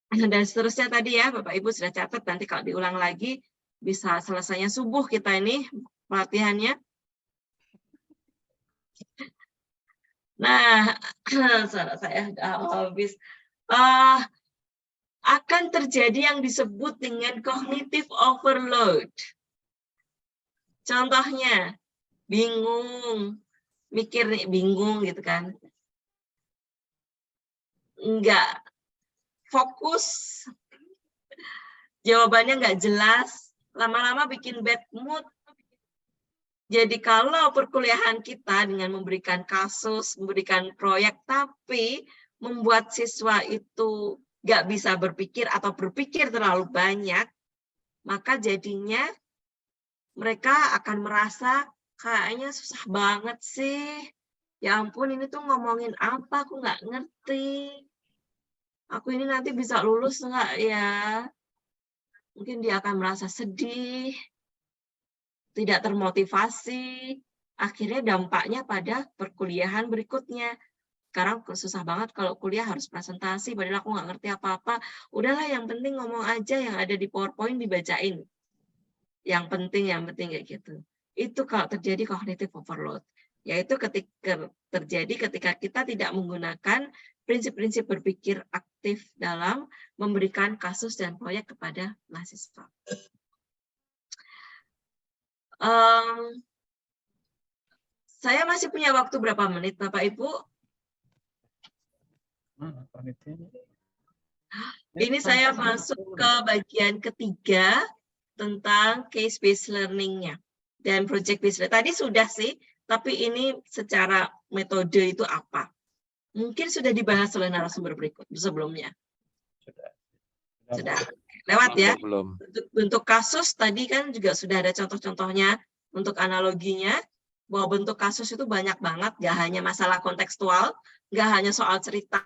Dan seterusnya tadi ya, Bapak Ibu sudah catat, nanti kalau diulang lagi, bisa selesainya subuh kita ini pelatihannya. Nah, saya habis. Akan terjadi yang disebut dengan cognitive overload. Contohnya, bingung, mikir nih, bingung gitu kan. Enggak fokus, jawabannya enggak jelas, lama-lama bikin bad mood. Jadi kalau perkuliahan kita dengan memberikan kasus, memberikan proyek, tapi membuat siswa itu nggak bisa berpikir atau berpikir terlalu banyak, maka jadinya mereka akan merasa kayaknya susah banget sih. Ya ampun, ini tuh ngomongin apa, aku nggak ngerti. Aku ini nanti bisa lulus nggak ya? Mungkin dia akan merasa sedih, tidak termotivasi, akhirnya dampaknya pada perkuliahan berikutnya. Sekarang susah banget kalau kuliah harus presentasi, padahal aku nggak ngerti apa-apa. Udahlah, yang penting ngomong aja, yang ada di PowerPoint dibacain. Yang penting kayak gitu. Itu kalau terjadi cognitive overload. Yaitu terjadi ketika kita tidak menggunakan prinsip-prinsip berpikir aktif dalam memberikan kasus dan proyek kepada mahasiswa. Saya masih punya waktu berapa menit, Bapak Ibu? Ini saya masuk ke bagian ketiga tentang case-based learning-nya dan project-based learning. Tadi sudah sih, tapi ini secara metode itu apa? Mungkin sudah dibahas oleh narasumber berikut sebelumnya. Sudah. Lewat ya. Bentuk kasus tadi kan juga sudah ada contoh-contohnya untuk analoginya, bahwa bentuk kasus itu banyak banget, nggak hanya masalah kontekstual, nggak hanya soal cerita,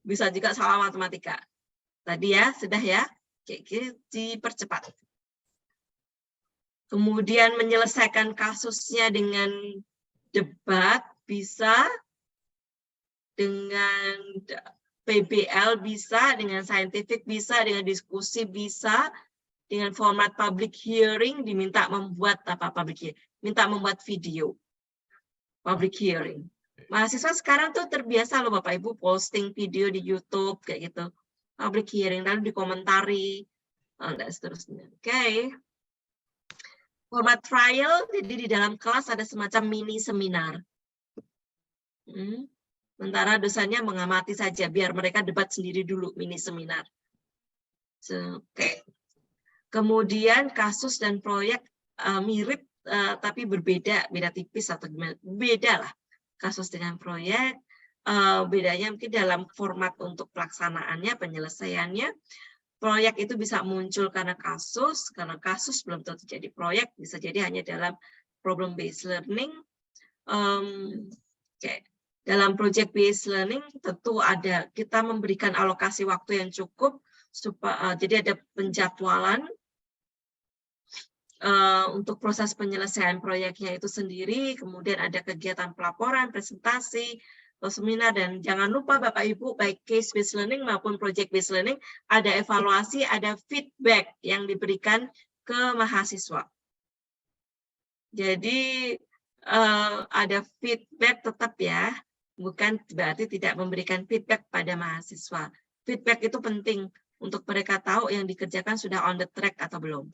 bisa juga soal matematika. Tadi ya, sudah ya, dipercepat. Kemudian menyelesaikan kasusnya dengan debat, bisa, dengan PBL bisa, dengan scientific bisa, dengan diskusi bisa, dengan format public hearing diminta membuat minta membuat video public hearing. Mahasiswa sekarang tuh terbiasa loh Bapak Ibu posting video di YouTube kayak gitu, public hearing lalu dikomentari dan seterusnya. Oke. Format trial, jadi di dalam kelas ada semacam mini seminar. Sementara dosennya mengamati saja, biar mereka debat sendiri dulu, mini seminar. Oke. Kemudian kasus dan proyek mirip, tapi berbeda, beda tipis atau gimana, beda lah. Kasus dengan proyek, bedanya mungkin dalam format untuk pelaksanaannya, penyelesaiannya. Proyek itu bisa muncul karena kasus belum tentu jadi proyek, bisa jadi hanya dalam problem based learning. kayak dalam project based learning tentu ada kita memberikan alokasi waktu yang cukup supaya jadi ada penjadwalan untuk proses penyelesaian proyeknya itu sendiri, kemudian ada kegiatan pelaporan, presentasi, seminar, dan jangan lupa Bapak Ibu, baik case based learning maupun project based learning, ada evaluasi, ada feedback yang diberikan ke mahasiswa. Jadi ada feedback tetap ya, bukan berarti tidak memberikan feedback pada mahasiswa. Feedback itu penting untuk mereka tahu yang dikerjakan sudah on the track atau belum.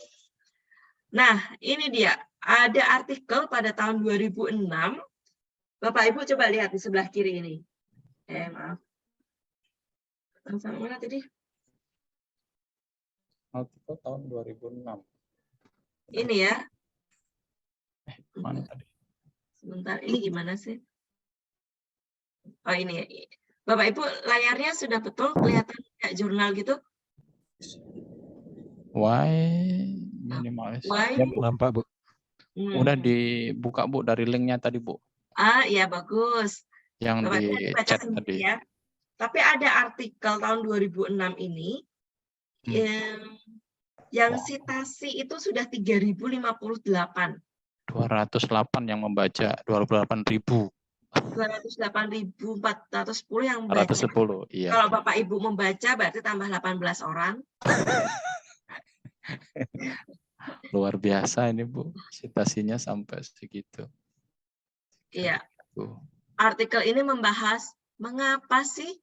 Nah, ini dia. Ada artikel pada tahun 2006. Bapak Ibu coba lihat di sebelah kiri ini. Maaf. Sampai mana tadi? Artikel tahun 2006. Ini ya. Mana tadi? Sebentar, ini gimana sih? Oh, ini. Bapak Ibu, layarnya sudah betul kelihatan kayak jurnal gitu? Why minimalis? Why? Ya, Bu. Nampak, Bu. Udah dibuka, Bu, dari linknya tadi, Bu. Iya, bagus. Yang Bapak di Ibu baca chat sendiri tadi. ya. Tapi ada artikel tahun 2006 ini yang citasi itu sudah 3058. 208 yang membaca, 28.000. 208.410 yang membaca. 110, iya. Kalau Bapak Ibu membaca berarti tambah 18 orang. Luar biasa ini, Bu. Citasinya sampai segitu. Iya. Artikel ini membahas mengapa sih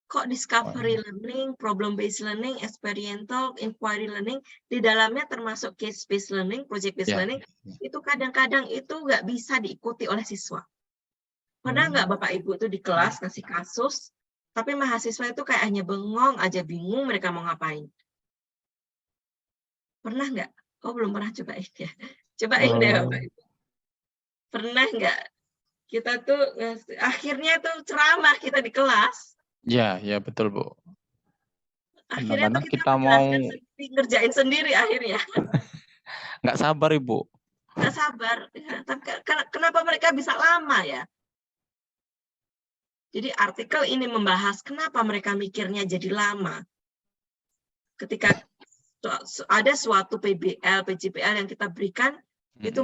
kok discovery learning, problem based learning, experiential, inquiry learning, di dalamnya termasuk case based learning, project based learning, itu kadang-kadang itu nggak bisa diikuti oleh siswa. Pernah nggak Bapak Ibu itu di kelas ngasih kasus, tapi mahasiswa itu kayak hanya bengong aja, bingung mereka mau ngapain? Pernah nggak? Oh, belum pernah cobain ya. Cobain deh Bapak Ibu. Pernah nggak? Kita tuh akhirnya tuh ceramah kita di kelas. Ya, ya betul, Bu. Akhirnya Kadang-kadang tuh kita mau ngerjain sendiri akhirnya. nggak sabar, Ibu. Nggak sabar. Ya. Tapi kenapa mereka bisa lama ya? Jadi artikel ini membahas kenapa mereka mikirnya jadi lama. Ketika ada suatu PBL, PJPL yang kita berikan, itu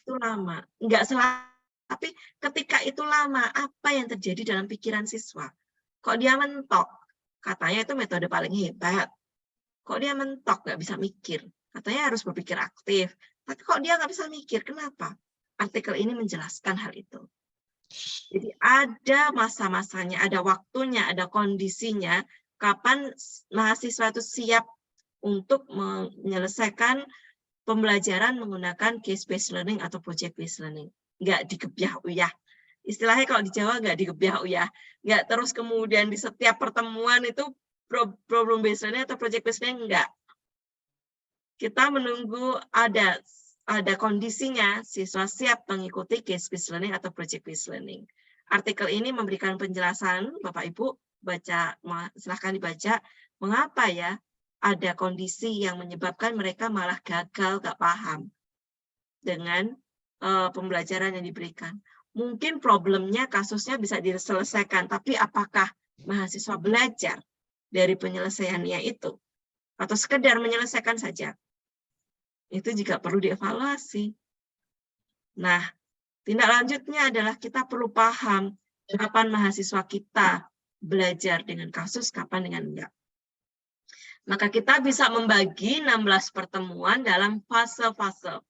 lama. Enggak selalu, tapi ketika itu lama, apa yang terjadi dalam pikiran siswa? Kok dia mentok? Katanya itu metode paling hebat. Kok dia mentok, nggak bisa mikir? Katanya harus berpikir aktif. Tapi kok dia nggak bisa mikir? Kenapa? Artikel ini menjelaskan hal itu. Jadi ada masa-masanya, ada waktunya, ada kondisinya, kapan mahasiswa itu siap untuk menyelesaikan pembelajaran menggunakan case-based learning atau project-based learning. Nggak dikebyah-uyah. Istilahnya kalau di Jawa nggak dikebyah-uyah. Nggak terus kemudian di setiap pertemuan itu problem-based learning atau project-based learning, nggak. Kita menunggu ada kondisinya, siswa siap mengikuti case-based learning atau project-based learning. Artikel ini memberikan penjelasan, Bapak Ibu, silahkan dibaca, mengapa ya ada kondisi yang menyebabkan mereka malah gagal, nggak paham dengan pembelajaran yang diberikan. Mungkin problemnya, kasusnya bisa diselesaikan, tapi apakah mahasiswa belajar dari penyelesaiannya itu? Atau sekedar menyelesaikan saja? Itu juga perlu dievaluasi. Nah, tindak lanjutnya adalah kita perlu paham kapan mahasiswa kita belajar dengan kasus, kapan dengan enggak. Maka kita bisa membagi 16 pertemuan dalam fase-fase.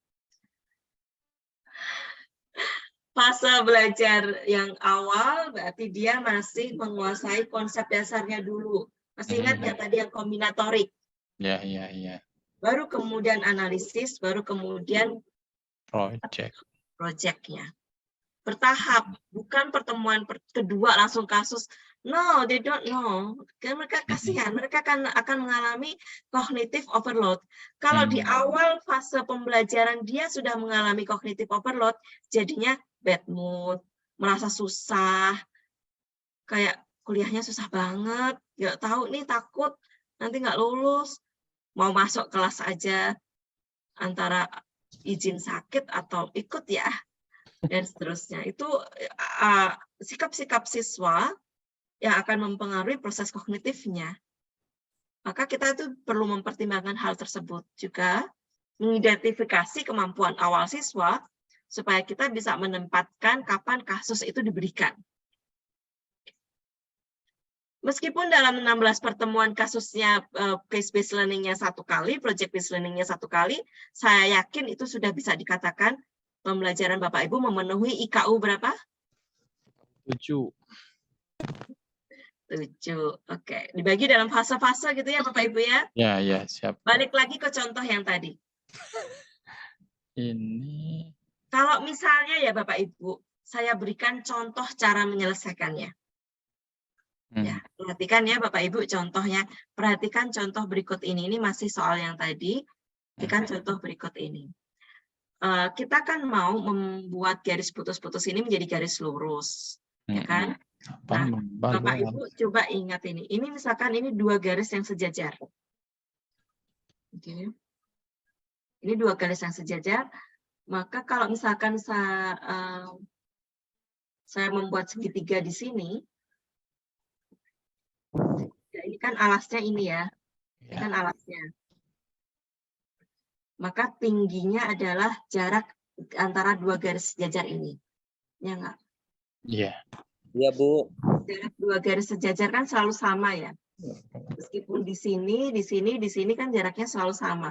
Fase belajar yang awal berarti dia masih menguasai konsep dasarnya dulu. Masih ingat nggak tadi yang kombinatorik? Ya, ya, ya. Baru kemudian analisis, baru kemudian project-nya. Bertahap, bukan pertemuan kedua langsung kasus. No, they don't know. Karena mereka kasihan, mereka akan mengalami cognitive overload. Kalau di awal fase pembelajaran dia sudah mengalami cognitive overload, jadinya bad mood, merasa susah, kayak kuliahnya susah banget, nggak tahu nih, takut nanti nggak lulus, mau masuk kelas aja antara izin sakit atau ikut ya. dan seterusnya. Itu sikap-sikap siswa yang akan mempengaruhi proses kognitifnya. Maka kita itu perlu mempertimbangkan hal tersebut juga, mengidentifikasi kemampuan awal siswa supaya kita bisa menempatkan kapan kasus itu diberikan. Meskipun dalam 16 pertemuan kasusnya case-based learning-nya 1 kali, project-based learning-nya 1 kali, saya yakin itu sudah bisa dikatakan pembelajaran Bapak Ibu memenuhi IKU berapa? 7. 7. Oke, dibagi dalam fase-fase gitu ya Bapak Ibu ya. Ya, siap. Balik lagi ke contoh yang tadi. Ini Kalau misalnya ya Bapak Ibu, saya berikan contoh cara menyelesaikannya. Ya, perhatikan ya Bapak Ibu contohnya. Perhatikan contoh berikut ini. Ini masih soal yang tadi. Perhatikan contoh berikut ini. Kita kan mau membuat garis putus-putus ini menjadi garis lurus. Ya kan? Nah, Bapak Ibu coba ingat ini. Ini misalkan ini 2 garis yang sejajar. Oke. Ini 2 garis yang sejajar. Maka kalau misalkan saya membuat segitiga di sini, ini kan alasnya ini ya. Ini kan alasnya. Maka tingginya adalah jarak antara 2 garis sejajar ini. Ya enggak? Iya. Iya, Bu. Jarak 2 garis sejajar kan selalu sama ya. Meskipun di sini, di sini, di sini kan jaraknya selalu sama.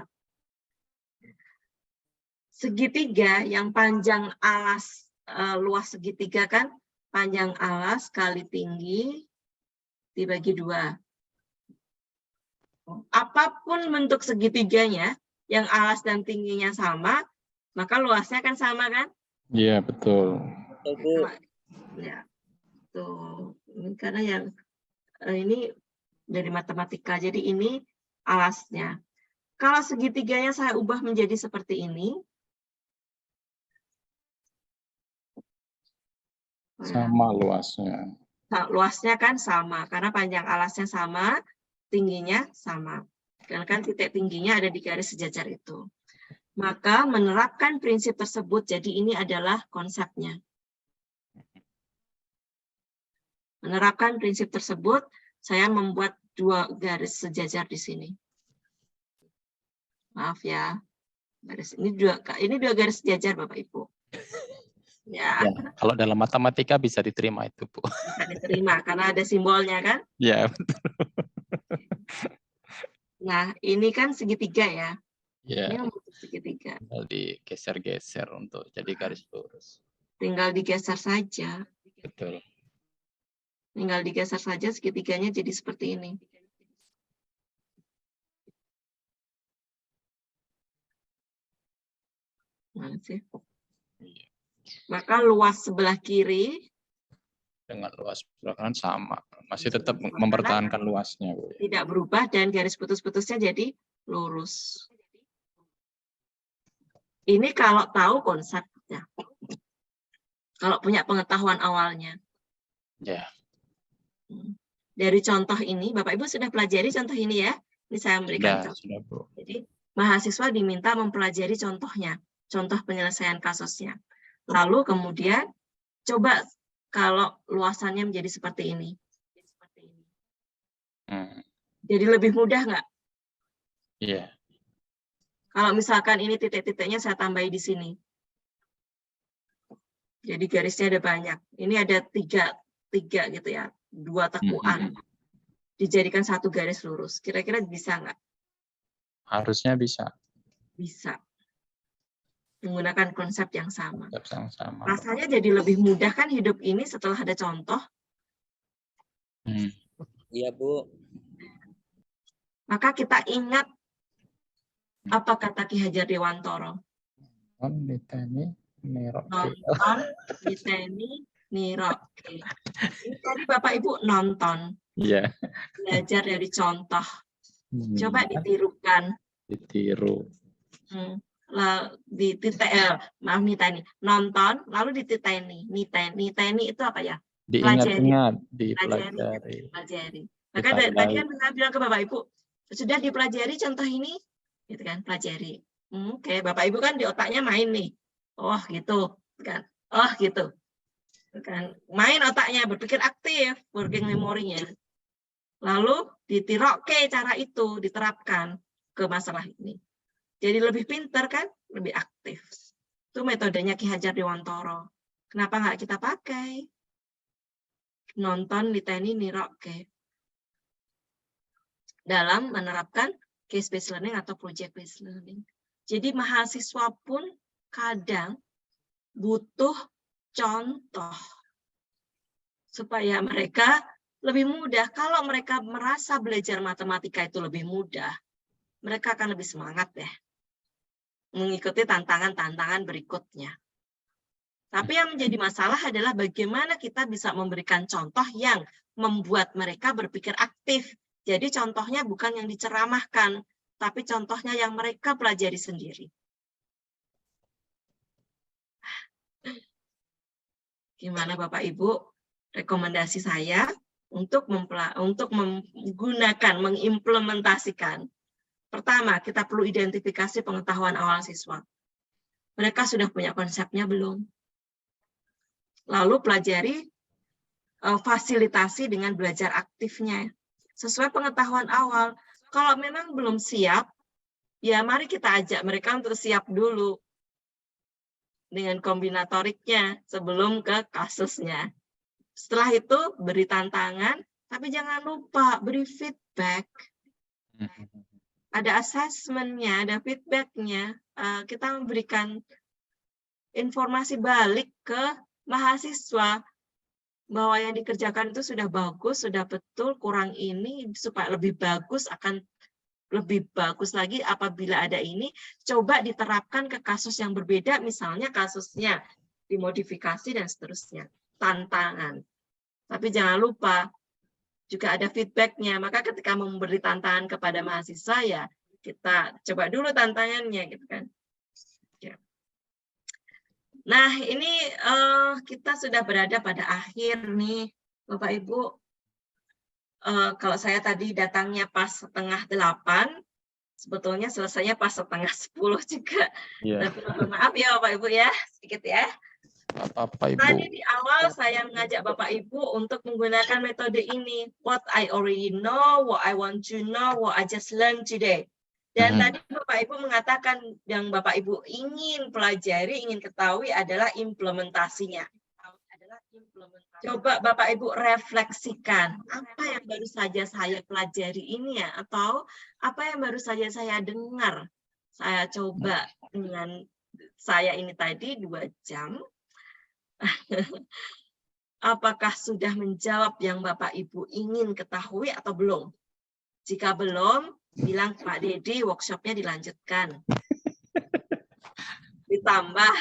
Segitiga yang panjang alas, luas segitiga kan panjang alas kali tinggi dibagi 2. Apapun bentuk segitiganya, yang alas dan tingginya sama, maka luasnya kan sama kan? Iya, betul. Ya, tuh. Ini karena yang ini dari matematika, jadi ini alasnya. Kalau segitiganya saya ubah menjadi seperti ini, sama luasnya. Luasnya kan sama, karena panjang alasnya sama, tingginya sama. Karena kan titik tingginya ada di garis sejajar itu. Maka menerapkan prinsip tersebut, jadi ini adalah konsepnya. Menerapkan prinsip tersebut, saya membuat 2 garis sejajar di sini. Maaf ya, ini 2 garis sejajar Bapak Ibu. Ya. Kalau dalam matematika bisa diterima itu, Bu. Bisa diterima karena ada simbolnya kan? Ya, betul. Nah, ini kan segitiga ya. Ya. Ini membentuk segitiga. Tinggal digeser-geser untuk jadi garis lurus. Tinggal digeser saja. Betul. Tinggal digeser saja segitiganya jadi seperti ini. Mana sih? Maka luas sebelah kiri dengan luas sebelah kanan sama. Masih tetap mempertahankan luasnya, Bu. Tidak berubah dan garis putus-putusnya jadi lurus. Ini kalau tahu konsepnya. Kalau punya pengetahuan awalnya. Ya. Dari contoh ini, Bapak Ibu sudah pelajari contoh ini ya. Ini saya memberikan contoh. Sudah, Bu. Jadi mahasiswa diminta mempelajari contohnya, contoh penyelesaian kasusnya. Lalu kemudian coba kalau luasannya menjadi seperti ini. Jadi lebih mudah nggak? Iya. Kalau misalkan ini titik-titiknya saya tambahi di sini. Jadi garisnya ada banyak. Ini ada tiga gitu ya. 2 tekuan. Dijadikan 1 garis lurus. Kira-kira bisa nggak? Harusnya bisa. Bisa. Menggunakan konsep yang sama. Konsep yang sama. Rasanya jadi lebih mudah kan hidup ini setelah ada contoh. Iya, Bu. Maka kita ingat apa kata Ki Hajar Dewantoro. Nonton diteni niroke. Nonton diteni niroke. Ini tadi Bapak Ibu nonton. Iya. Belajar dari contoh. Coba ditirukan. Ditiru. Maaf niteni. Nonton lalu dititeni. Niteni itu apa ya? Diingat-ingat, dipelajari. Pelajari. Maka tadi kan saya bilang ke Bapak Ibu, sudah dipelajari contoh ini, gitu kan, pelajari. Oke, Bapak Ibu kan di otaknya main nih. Oh, gitu kan. Oh gitu. Kan main otaknya, berpikir aktif, working memorinya. Lalu ditirokke cara itu diterapkan ke masalah ini. Jadi lebih pintar kan, lebih aktif. Itu metodenya Ki Hajar Dewantara. Kenapa nggak kita pakai? Nonton, niteni, nirokke. Dalam menerapkan case-based learning atau project-based learning. Jadi mahasiswa pun kadang butuh contoh supaya mereka lebih mudah. Kalau mereka merasa belajar matematika itu lebih mudah, mereka akan lebih semangat ya mengikuti tantangan-tantangan berikutnya. Tapi yang menjadi masalah adalah bagaimana kita bisa memberikan contoh yang membuat mereka berpikir aktif. Jadi contohnya bukan yang diceramahkan, tapi contohnya yang mereka pelajari sendiri. Gimana Bapak Ibu? Rekomendasi saya untuk menggunakan, mengimplementasikan. Pertama, kita perlu identifikasi pengetahuan awal siswa. Mereka sudah punya konsepnya belum? Lalu pelajari fasilitasi dengan belajar aktifnya. Sesuai pengetahuan awal. Kalau memang belum siap, ya mari kita ajak mereka untuk siap dulu dengan kombinatoriknya sebelum ke kasusnya. Setelah itu beri tantangan, tapi jangan lupa beri feedback. Ada assessment-nya, ada feedback-nya. Kita memberikan informasi balik ke mahasiswa bahwa yang dikerjakan itu sudah bagus, sudah betul, kurang ini, supaya lebih bagus, akan lebih bagus lagi apabila ada ini, coba diterapkan ke kasus yang berbeda, misalnya kasusnya dimodifikasi dan seterusnya. Tantangan. Tapi jangan lupa, juga ada feedback-nya. Maka ketika memberi tantangan kepada mahasiswa, ya kita coba dulu tantangannya, gitu kan. Ya. Nah, ini kita sudah berada pada akhir nih, Bapak Ibu. Kalau saya tadi datangnya pas 7:30, sebetulnya selesainya pas 9:30 juga. Iya. Tapi maaf ya Bapak Ibu ya, sedikit ya. Bapak Ibu. Tadi di awal saya mengajak Bapak Ibu untuk menggunakan metode ini. What I already know, what I want to know, what I just learned today. Dan tadi Bapak Ibu mengatakan yang Bapak Ibu ingin pelajari, ingin ketahui adalah implementasinya. Coba Bapak Ibu refleksikan, apa yang baru saja saya pelajari ini ya, atau apa yang baru saja saya dengar. Saya coba dengan saya ini tadi 2 jam. Apakah sudah menjawab yang Bapak Ibu ingin ketahui atau belum? Jika belum, bilang Pak Dedi workshopnya dilanjutkan. Ditambah.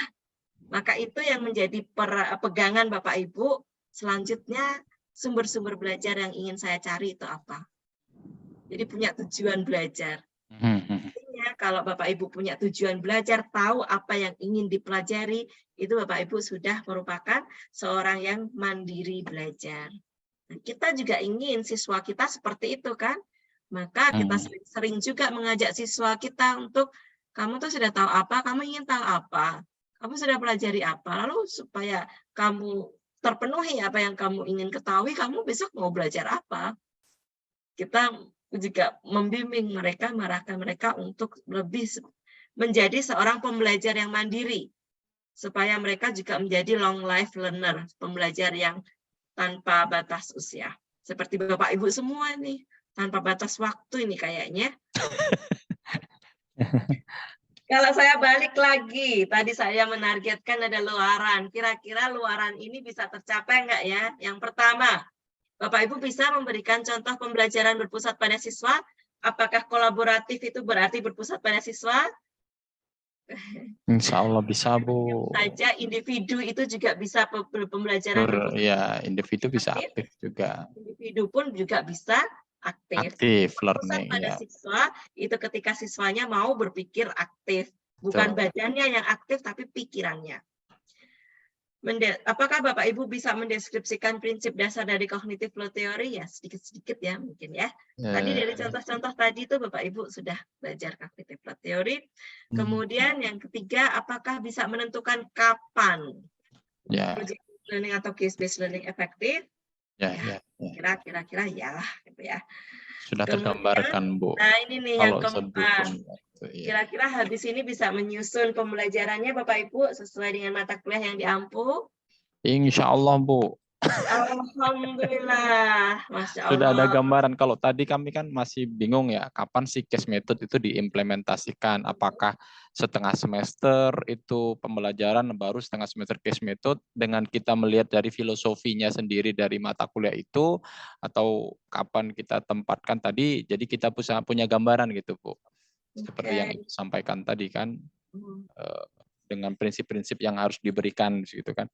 Maka itu yang menjadi pegangan Bapak Ibu. Selanjutnya, sumber-sumber belajar yang ingin saya cari itu apa? Jadi punya tujuan belajar. Artinya kalau Bapak Ibu punya tujuan belajar, tahu apa yang ingin dipelajari, itu Bapak Ibu sudah merupakan seorang yang mandiri belajar. Nah, kita juga ingin siswa kita seperti itu kan? Maka kita sering juga mengajak siswa kita untuk, kamu tuh sudah tahu apa, kamu ingin tahu apa, kamu sudah pelajari apa, lalu supaya kamu terpenuhi apa yang kamu ingin ketahui, kamu besok mau belajar apa. Kita juga membimbing mereka, mengarahkan mereka untuk lebih menjadi seorang pembelajar yang mandiri, supaya mereka juga menjadi long life learner, pembelajar yang tanpa batas usia. Seperti Bapak Ibu semua nih, tanpa batas waktu ini kayaknya. Kalau saya balik lagi, tadi saya menargetkan ada luaran. Kira-kira luaran ini bisa tercapai enggak ya? Yang pertama, Bapak Ibu bisa memberikan contoh pembelajaran berpusat pada siswa. Apakah kolaboratif itu berarti berpusat pada siswa? Insya Allah bisa, Bu. Saja individu itu juga bisa pembelajaran Ya, individu bisa aktif juga. Individu pun juga bisa aktif. Aktif Pusat learning pada ya. siswa itu ketika siswanya mau berpikir aktif, bukan badannya yang aktif tapi pikirannya. Apakah Bapak Ibu bisa mendeskripsikan prinsip dasar dari cognitive flow theory? Ya sedikit-sedikit ya mungkin ya. Tadi dari contoh-contoh tadi itu Bapak Ibu sudah belajar cognitive flow theory. Kemudian yang ketiga, apakah bisa menentukan kapan Ya, project learning atau case based learning efektif, ya, ya ya. kira-kira ya gitu ya. Sudah Kemudian, tergambarkan, Bu. nah ini nih yang Kalau sebelum keempat. itu, ya. Kira-kira habis ini bisa menyusun pembelajarannya Bapak Ibu sesuai dengan mata kuliah yang diampu? Insya Allah, Bu. Alhamdulillah, Masya Allah. Sudah ada gambaran. Kalau tadi kami kan masih bingung ya, kapan sih case method itu diimplementasikan? Apakah setengah semester itu pembelajaran, baru setengah semester case method, dengan kita melihat dari filosofinya sendiri dari mata kuliah itu, atau kapan kita tempatkan tadi, jadi kita punya gambaran gitu, Bu. Seperti yang Ibu sampaikan tadi kan, dengan prinsip-prinsip yang harus diberikan gitu kan.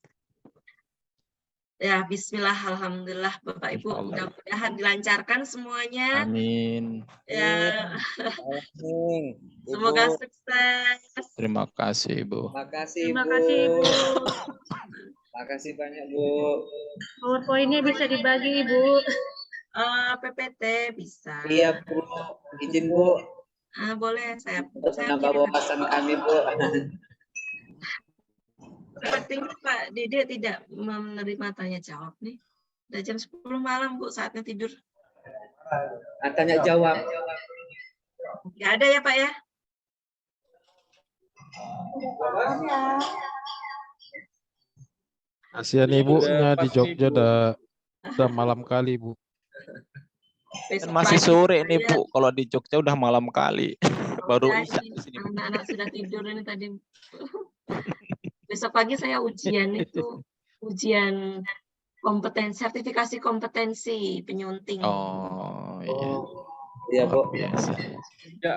Ya, bismillah, alhamdulillah Bapak Ibu, mudah-mudahan dilancarkan semuanya. Amin. Ya. Amin. Semoga Ibu. sukses. Terima kasih, Bu. Terima kasih, Bu. Makasih banyak, Bu. PowerPoint-nya bisa dibagi, Bu. PPT bisa. Iya, Bu. Izin, Bu. Boleh, saya Menambah kirim. wawasan kami, Bu. Sepertinya Pak Dede tidak menerima tanya jawab nih. Udah jam 10 malam, Bu, saatnya tidur. Tanya jawab. Nggak ada ya, Pak ya? Kasihan ibunya di Jogja udah malam kali, Bu. Kan masih sore nih, Bu. Kalau di Jogja udah malam kali. Baru isya di sini. Anak-anak sudah tidur ini tadi. Besok pagi saya ujian itu. Ujian kompetensi, sertifikasi kompetensi penyunting. Oh, iya. Iya, Bu. Biasa. Ya.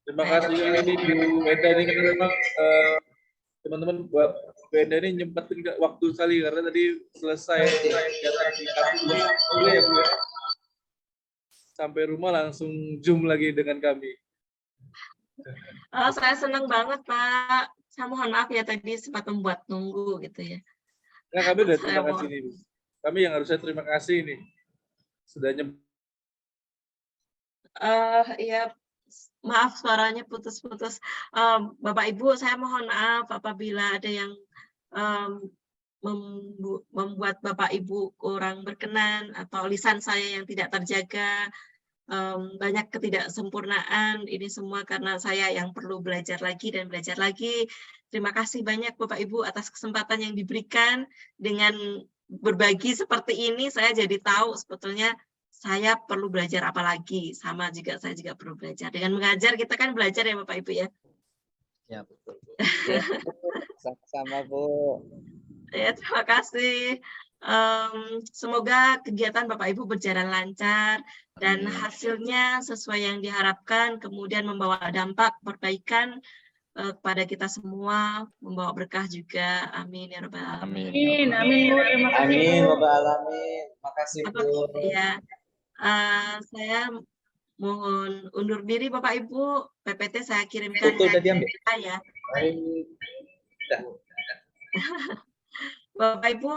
Terima kasih ini Bu Enda ini karena memang teman-teman buat Bu Enda ini nyempetin waktu sekali karena tadi selesai kegiatan di kampus ya Bu ya. Sampai rumah langsung Zoom lagi dengan kami. Saya senang banget, Pak. Saya mohon maaf ya tadi sempat membuat nunggu gitu ya. Nah, kami udah terima kasih nih, Bu. Kami yang harusnya terima kasih nih. Sudah Ya, maaf suaranya putus-putus. Bapak Ibu, saya mohon maaf apabila ada yang membuat Bapak Ibu kurang berkenan atau lisan saya yang tidak terjaga. Banyak ketidaksempurnaan, ini semua karena saya yang perlu belajar lagi dan belajar lagi. Terima kasih banyak Bapak Ibu atas kesempatan yang diberikan. Dengan berbagi seperti ini saya jadi tahu sebetulnya saya perlu belajar apa lagi. Sama juga saya juga perlu belajar. Dengan mengajar kita kan belajar ya Bapak Ibu ya. Ya, betul, Bu. Ya, sama-sama, Bu. Ya, terima kasih. Semoga kegiatan Bapak Ibu berjalan lancar dan hasilnya sesuai yang diharapkan, kemudian membawa dampak perbaikan kepada kita semua, membawa berkah juga. Amin ya rabbal alamin. Amin, Bu. Terima kasih, Amin, Bu. Bapak alamin. Makasih, Bu. Ya, saya mohon undur diri Bapak Ibu. PPT saya kirimkan Itu udah diambil ya. Udah. Bapak Ibu,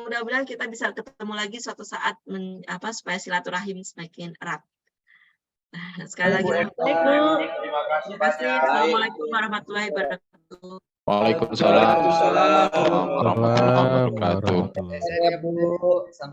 mudah-mudahan kita bisa ketemu lagi suatu saat supaya silaturahim semakin erat. Sekali lagi, Terima kasih. Assalamualaikum warahmatullahi wabarakatuh. Waalaikumsalam warahmatullahi wabarakatuh. Waalaikumsalam warahmatullahi wabarakatuh. Bu. Sampai